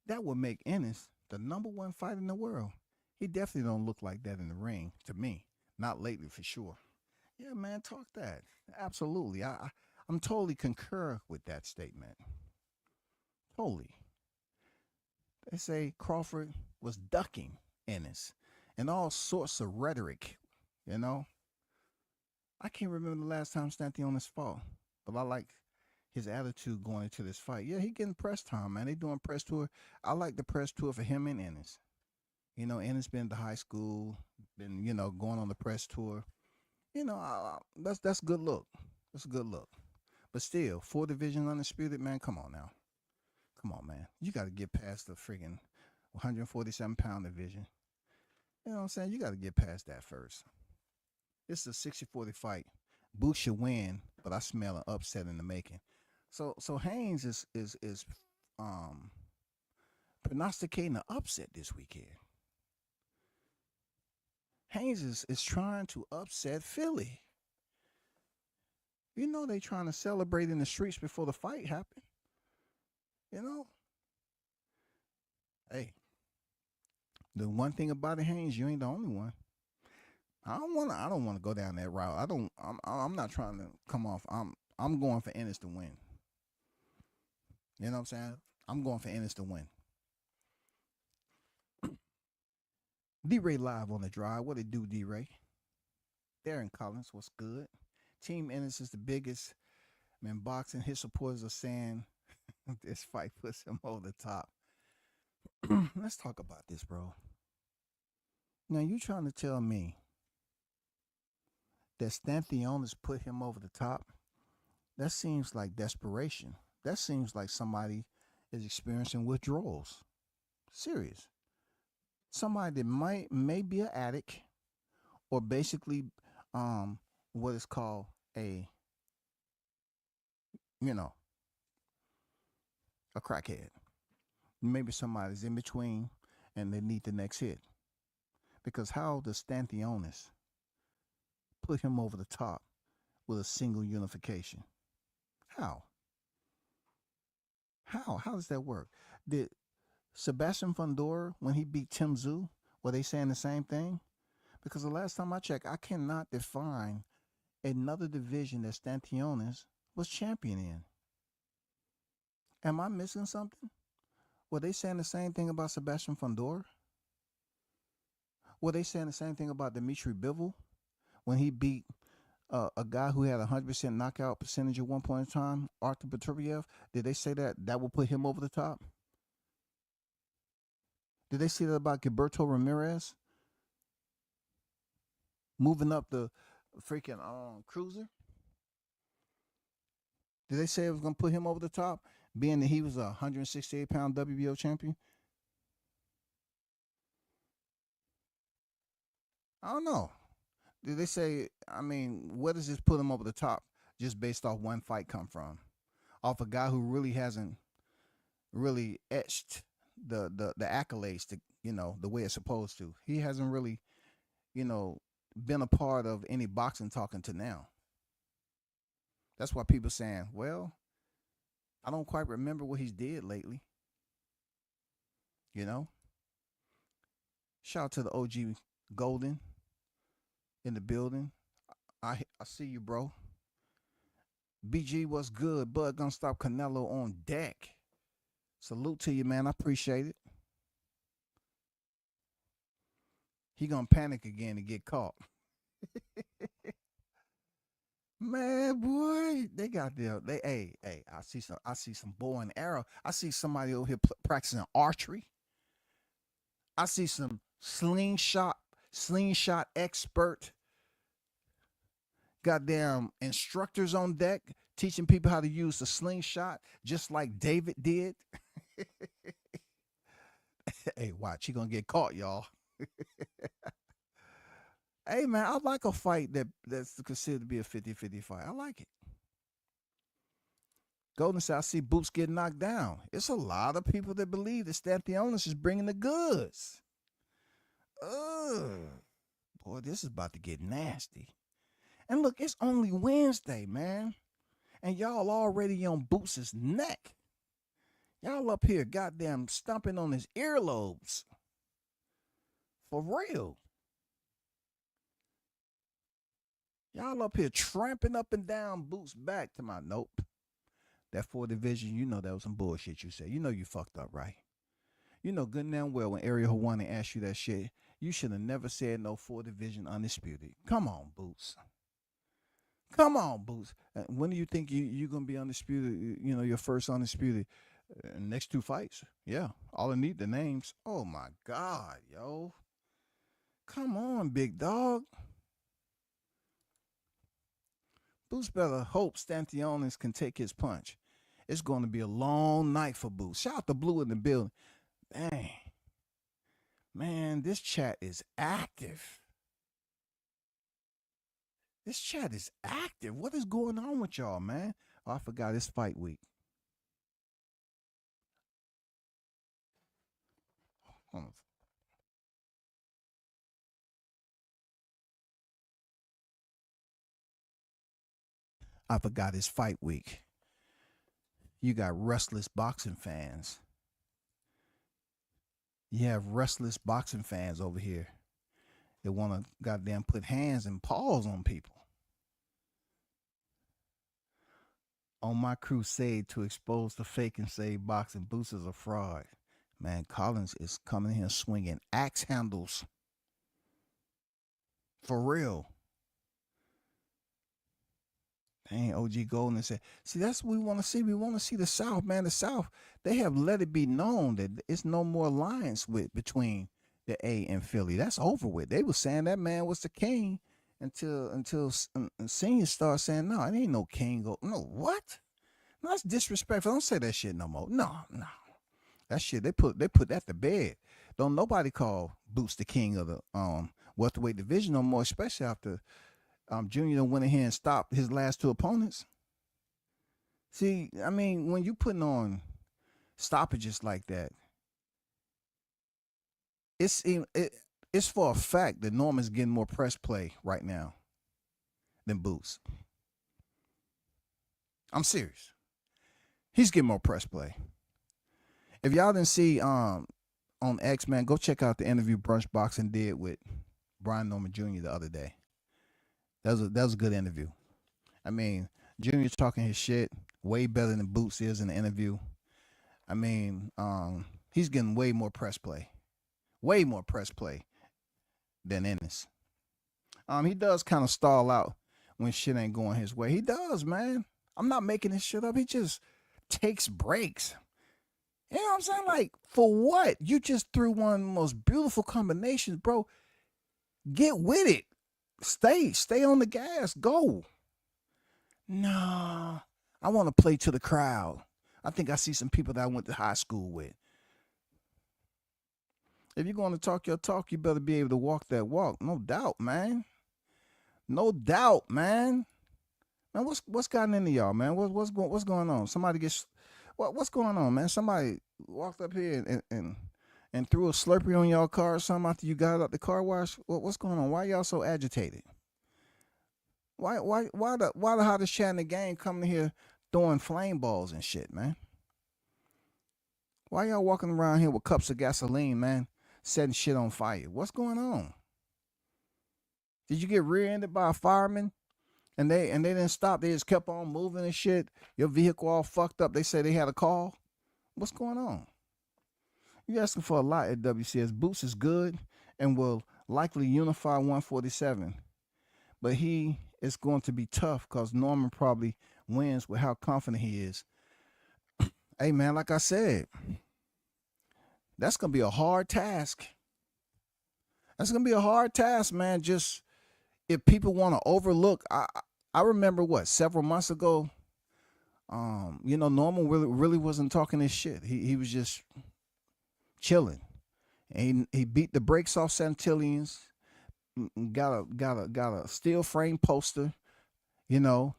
that would make Ennis the #1 fighter in the world. He definitely don't look like that in the ring to me. Not lately for sure. Yeah, man, talk that. Absolutely. I'm totally concur with that statement. Totally. They say Crawford was ducking Ennis and all sorts of rhetoric, you know. I can't remember the last time Stanionis fought, but I like his attitude going into this fight. Yeah, he getting press time, man. They doing press tour. I like the press tour for him and Ennis. You know, Ennis been to high school, been, you know, going on the press tour. You know, that's good look. That's a good look. But still, 4 division undisputed, man, come on now. Come on, man. You got to get past the friggin' 147-pound division. You know what I'm saying? You got to get past that first. This is a 60-40 fight. Boots should win, but I smell an upset in the making. So Haynes is prognosticating an upset this weekend. Haynes is trying to upset Philly. You know they trying to celebrate in the streets before the fight happened. You know? Hey. The one thing about it, Haynes, you ain't the only one. I don't want to go down that route. I'm not trying to come off. I'm going for Ennis to win. You know what I'm saying? I'm going for Ennis to win. D-Ray live on the drive. What it do, D-Ray? Darren Collins, what's good? Team Ennis is the biggest. Man, boxing, his supporters are saying this fight puts him over the top. Let's talk about this, bro. Now, you trying to tell me that Stanionis put him over the top? That seems like desperation. That seems like somebody is experiencing withdrawals. Serious. Somebody that may be an addict or basically what is called a crackhead. Maybe somebody's in between and they need the next hit. Because how does Stanionis put him over the top with a single unification? How? How does that work? Did Sebastian Fundora, when he beat Tim Tszyu, were they saying the same thing? Because the last time I checked, I cannot define another division that Stanionis was champion in. Am I missing something? Were they saying the same thing about Sebastian Fundora? Were they saying the same thing about Dmitry Bivol when he beat a guy who had a 100% knockout percentage at one point in time, Artur Beterbiev? Did they say that will put him over the top? Did they say that about Gilberto Ramirez moving up the freaking cruiser? Did they say it was going to put him over the top, being that he was a 168-pound WBO champion? I don't know. Did they say, where does this put him over the top just based off one fight come from? Off a guy who really hasn't really etched the accolades to, the way it's supposed to. He hasn't really, been a part of any boxing talking to now. That's why people saying, well, I don't quite remember what he's did lately. Shout out to the OG Golden in the building. I see you, bro. BG, what's good? Bud gonna stop Canelo on deck. Salute to you, man. I appreciate it. He gonna panic again and get caught. Man, boy, they got hey, I see some bow and arrow. I see somebody over here practicing archery. I see some slingshot expert, goddamn instructors on deck teaching people how to use the slingshot just like David did. Hey, watch, he gonna get caught, y'all. Hey, man, I like a fight that's considered to be a 50-50 fight. I like it. Golden State, I see Boots get knocked down. It's a lot of people that believe that Stanionis is bringing the goods. Ugh. Boy, this is about to get nasty. And look, it's only Wednesday, man. And y'all already on Boots' neck. Y'all up here goddamn stomping on his earlobes. For real. Y'all up here tramping up and down Boots' back to my nope. That 4 division, you know that was some bullshit you said. You know you fucked up, right? You know good and damn well when Area Hawani asked you that shit, you should have never said no 4 division undisputed. Come on, Boots. Come on, Boots. When do you think you're going to be undisputed, you know, your first undisputed? Next 2 fights? Yeah. All I need, the names. Oh, my God, yo. Come on, big dog. Boots better hope Stanionis can take his punch. It's going to be a long night for Boots. Shout out to Blue in the building. Dang. Man, this chat is active. This chat is active. What is going on with y'all, man? Oh, I forgot it's fight week. Hold on. I forgot it's fight week. You got restless boxing fans. You have restless boxing fans over here that want to goddamn put hands and paws on people. On my crusade to expose the fake and save boxing, Boots is a fraud. Man, Collins is coming here swinging axe handles. For real. Dang, OG Golden said, see, that's what we want to see. We want to see the South, man. The South, they have let it be known that it's no more alliance between the A and Philly. That's over with. They were saying that man was the king until seniors start saying, no, it ain't no king. No, what? No, that's disrespectful. Don't say that shit no more. No. That shit, they put that to bed. Don't nobody call Boots the king of the welterweight division no more, especially after Junior done went ahead and stopped his last 2 opponents. See, I mean, when you putting on stoppages like that, it's for a fact that Norman's getting more press play right now than Boots. I'm serious. He's getting more press play. If y'all didn't see on X, man, go check out the interview Brunch Boxing did with Brian Norman Jr. the other day. That was a good interview. I mean, Junior's talking his shit way better than Boots is in the interview. I mean, he's getting way more press play. Way more press play than Ennis. He does kind of stall out when shit ain't going his way. He does, man. I'm not making this shit up. He just takes breaks. You know what I'm saying? Like, for what? You just threw one of the most beautiful combinations, bro. Get with it. Stay on the gas. Go. Nah, I want to play to the crowd. I think I see some people that I went to high school with. If you're going to talk your talk, you better be able to walk that walk. No doubt, man. No doubt, man. Man, what's gotten into y'all, man? What's going on? Somebody gets what's going on, man? Somebody walked up here and threw a Slurpee on y'all car or something after you got out the car wash. What's going on? Why y'all so agitated? Why the hottest chat in the game coming here throwing flame balls and shit, man? Why y'all walking around here with cups of gasoline, man, setting shit on fire? What's going on? Did you get rear-ended by a fireman? And they didn't stop. They just kept on moving and shit. Your vehicle all fucked up. They say they had a call. What's going on? You asking for a lot at WCS. Boots is good and will likely unify 147. But he is going to be tough because Norman probably wins with how confident he is. Hey, man, like I said, that's going to be a hard task. That's gonna be a hard task, man. Just if people want to overlook, I remember what several months ago. Norman really wasn't talking his shit. He was just chilling. And he beat the brakes off Santillians. Got a steel frame poster. You know,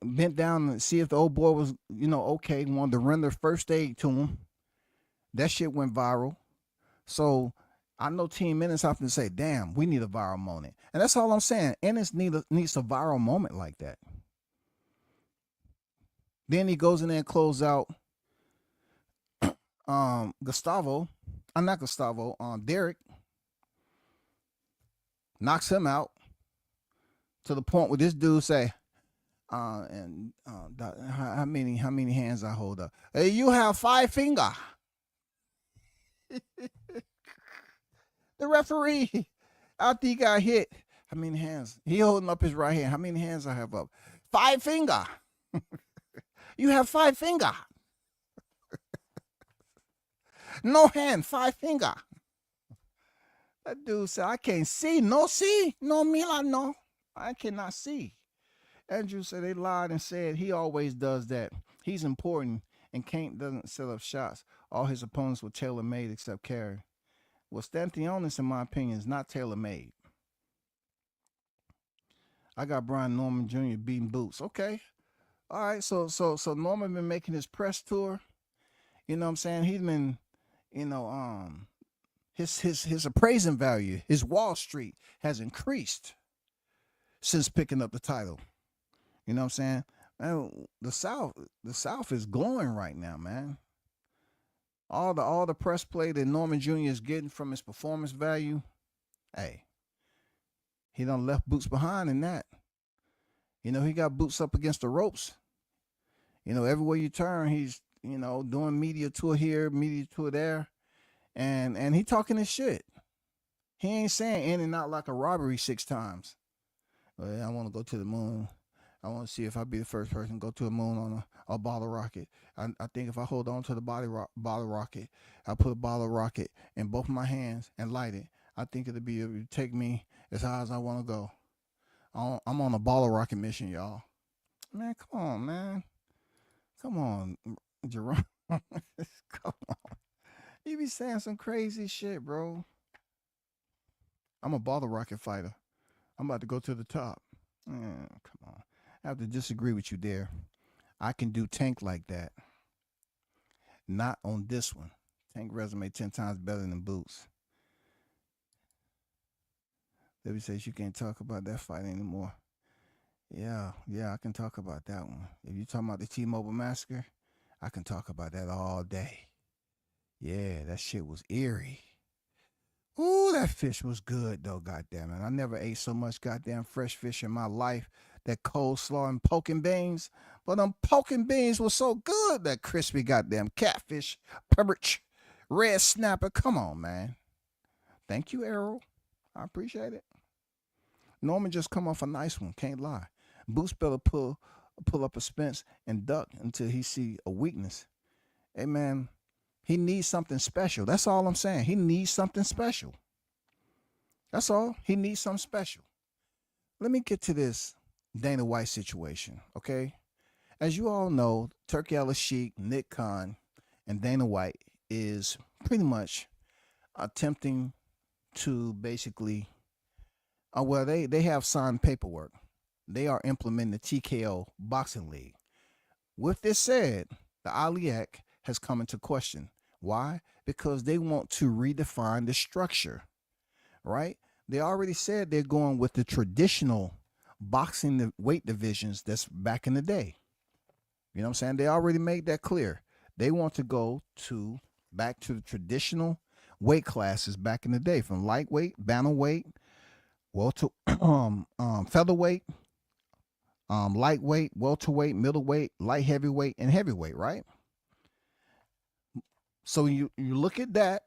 bent down to see if the old boy was okay. Wanted to render first aid to him. That shit went viral. So I know Team Ennis often say, "Damn, we need a viral moment," and that's all I'm saying. Ennis needs a viral moment like that. Then he goes in there and closes out Gustavo. I'm not Gustavo. Derek knocks him out to the point where this dude say, how many hands I hold up? Hey, you have 5 finger. The referee, after he got hit, how many hands? He holding up his right hand. How many hands I have up? 5 finger. You have 5 finger. No hand, 5 finger. That dude said, I can't see. No, Mila, no. I cannot see. Andrew said they lied and said he always does that. He's important and doesn't set up shots. All his opponents were tailor-made except Carey. Well, Stanionis, in my opinion, is not tailor-made. I got Brian Norman Jr. beating Boots. Okay. All right. So Norman been making his press tour. You know what I'm saying? He's been, his appraising value, his Wall Street has increased since picking up the title. You know what I'm saying? Man, the South is glowing right now, man. All the press play that Norman Jr. is getting from his performance value, hey, he done left Boots behind in that. He got Boots up against the ropes. Everywhere you turn, he's, doing media tour here, media tour there. And he talking his shit. He ain't saying in and out like a robbery 6 times. Well, I want to go to the moon. I want to see if I be the first person to go to the moon on a bottle rocket. I think if I hold on to the bottle rocket, I put a bottle rocket in both of my hands and light it, I think it'll be able to take me as high as I want to go. I'm on a bottle rocket mission, y'all. Man, come on, man. Come on, Jerome. Come on. You be saying some crazy shit, bro. I'm a bottle rocket fighter. I'm about to go to the top. Come on. I have to disagree with you there. I can do Tank like that. Not on this one. Tank resume 10 times better than Boots. Debbie says you can't talk about that fight anymore. Yeah, I can talk about that one. If you're talking about the T-Mobile Massacre, I can talk about that all day. Yeah, that shit was eerie. Ooh, that fish was good though, goddamn it. I never ate so much goddamn fresh fish in my life. That coleslaw and poke and beans. But them poke and beans was so good. That crispy goddamn catfish, perch, red snapper. Come on, man. Thank you, Errol. I appreciate it. Norman just come off a nice one, can't lie. Boots better pull up a Spence and duck until he see a weakness. Hey, man, he needs something special. That's all I'm saying. He needs something special. That's all. He needs something special. Let me get to this Dana White situation, okay? As you all know, Turkey Al-Sheikh, Nick Khan, and Dana White is pretty much attempting to basically, they have signed paperwork. They are implementing the TKO boxing league. With this said, the Aliak has come into question. Why? Because they want to redefine the structure, right? They already said they're going with the traditional boxing weight divisions that's back in the day. You know what I'm saying? They already made that clear. They want to go back to the traditional weight classes back in the day, from lightweight, bantamweight, featherweight, lightweight, welterweight, middleweight, light heavyweight, and heavyweight, right? So you look at that.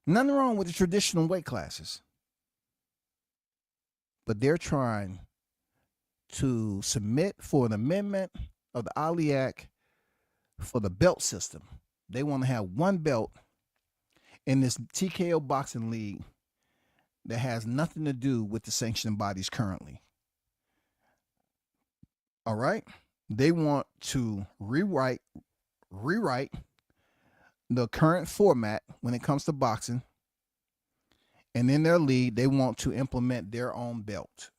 Nothing wrong with the traditional weight classes. But they're trying to submit for an amendment of the Aliak for the belt system. They want to have one belt in this TKO boxing league that has nothing to do with the sanctioning bodies currently. All right? They want to rewrite the current format when it comes to boxing. And in their league, they want to implement their own belt.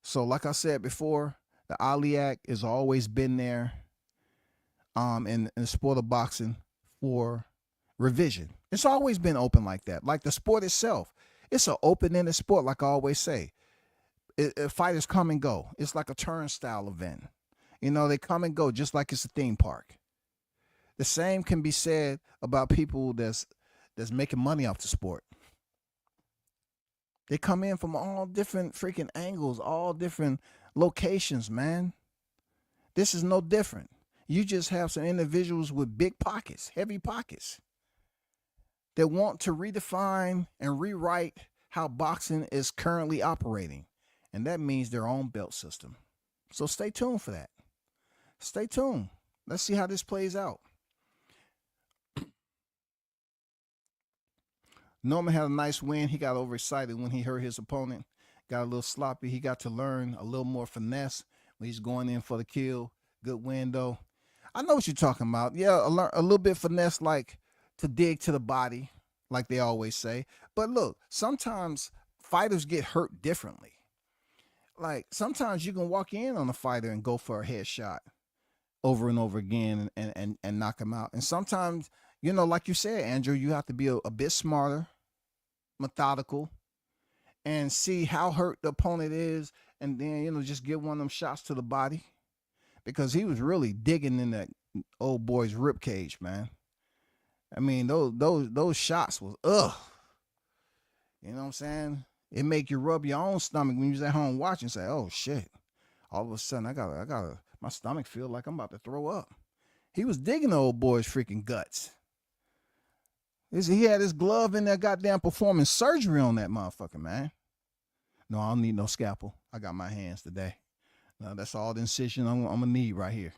So, like I said before, the Ali Act has always been there in the sport of boxing for revision. It's always been open like that. Like the sport itself, it's an open-ended sport, like I always say. Fighters come and go. It's like a turnstile event. You know, they come and go just like it's a theme park. The same can be said about people that's making money off the sport. They come in from all different freaking angles, all different locations, man. This is no different. You just have some individuals with big pockets, heavy pockets, that want to redefine and rewrite how boxing is currently operating. And that means their own belt system. So stay tuned for that. Stay tuned. Let's see how this plays out. Norman had a nice win. He got overexcited when he heard his opponent. Got a little sloppy. He got to learn a little more finesse when he's going in for the kill. Good win, though. I know what you're talking about. Yeah, a little bit finesse, like to dig to the body, like they always say. But look, sometimes fighters get hurt differently. Like sometimes you can walk in on a fighter and go for a headshot over and over again and knock him out. And sometimes, you know, like you said, Andrew, you have to be a bit smarter, methodical, and see how hurt the opponent is, and then, you know, just give one of them shots to the body, because he was really digging in that old boy's rib cage, man. I mean, those shots was You know what I'm saying? It make you rub your own stomach when you're at home watching. Say, oh shit! All of a sudden, my stomach feel like I'm about to throw up. He was digging the old boy's freaking guts. He had his glove in there, goddamn performing surgery on that motherfucker, man. No, I don't need no scalpel. I got my hands today. No, that's all the incision I'm gonna need right here.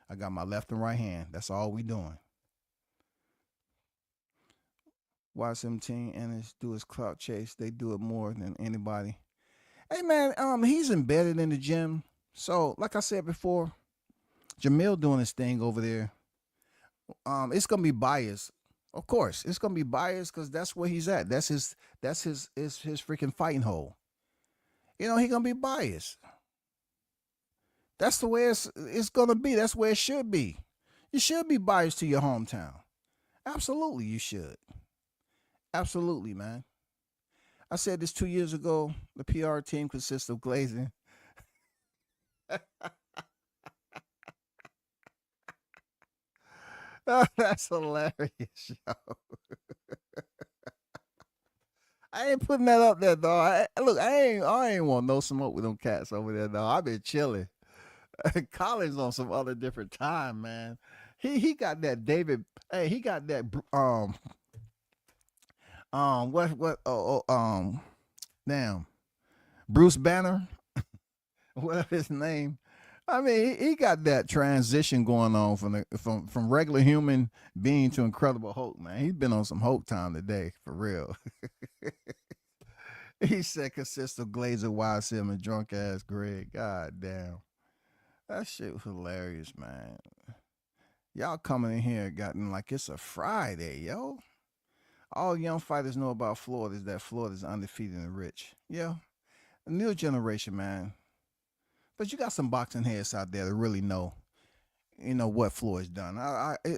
I got my left and right hand. That's all we doing. Y17 Ennis do his clout chase. They do it more than anybody. Hey man, he's embedded in the gym. So, like I said before, Jamil doing his thing over there. It's gonna be biased. Of course, it's gonna be biased because that's where he's at. That's his freaking fighting hole. You know, he's gonna be biased. That's the way it's gonna be. That's where it should be. You should be biased to your hometown. Absolutely, you should. Absolutely, man. I said this 2 years ago. The PR team consists of Glazing. Oh, that's hilarious, yo. I ain't putting that up there, dog. Look, I ain't want no smoke with them cats over there, dog. I been chilling. Collins on some other different time, man. He got that David. Hey, he got that damn, Bruce Banner, whatever his name. I mean, he got that transition going on from regular human being to Incredible Hulk, man. He's been on some Hulk time today, for real. He said consists of Glazer, YSM, and drunk ass Greg. God damn. That shit was hilarious, man. Y'all coming in here gotten like it's a Friday, yo. All young fighters know about Florida is that Florida is undefeated and rich. Yeah. A new generation, man. But you got some boxing heads out there that really know, you know, what Floyd's done.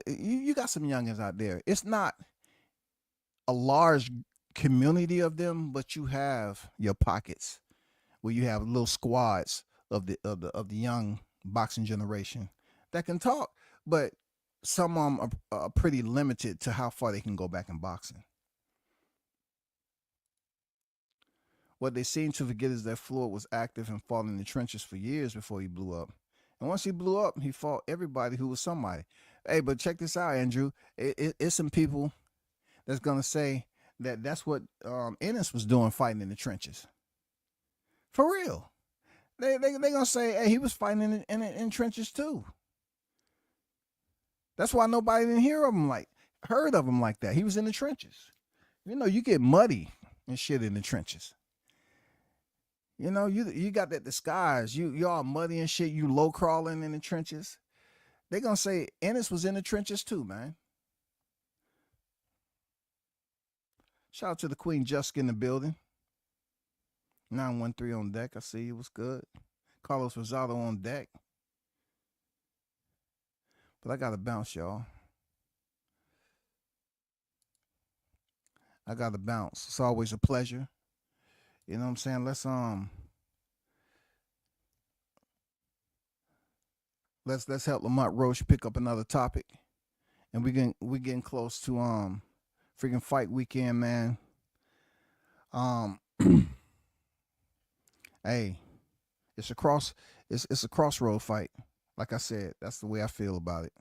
You got some youngins out there. It's not a large community of them, but you have your pockets where you have little squads of the young boxing generation that can talk, but some of them are pretty limited to how far they can go back in boxing. What they seem to forget is that Floyd was active and fought in the trenches for years before he blew up. And once he blew up, he fought everybody who was somebody. Hey, but check this out, Andrew. It's some people that's going to say that that's what Ennis was doing, fighting in the trenches. For real. They're going to say, hey, he was fighting in trenches too. That's why nobody didn't heard of him like that. He was in the trenches. You know, you get muddy. and shit in the trenches. You know, you got that disguise. You all muddy and shit. You low crawling in the trenches. They gonna say Ennis was in the trenches too, man. Shout out to the Queen Jessica in the building. 913 on deck. I see you. What's good? Carlos Rosado on deck. But I gotta bounce, y'all. I gotta bounce. It's always a pleasure. You know what I'm saying? Let's help Lamont Roach pick up another topic. And we getting close to freaking fight weekend, man. Hey, it's a crossroad fight. Like I said, that's the way I feel about it.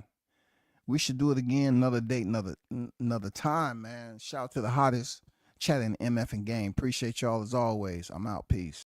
We should do it again, another date, another time, man. Shout out to the hottest chatting MF and game. Appreciate y'all as always. I'm out. Peace.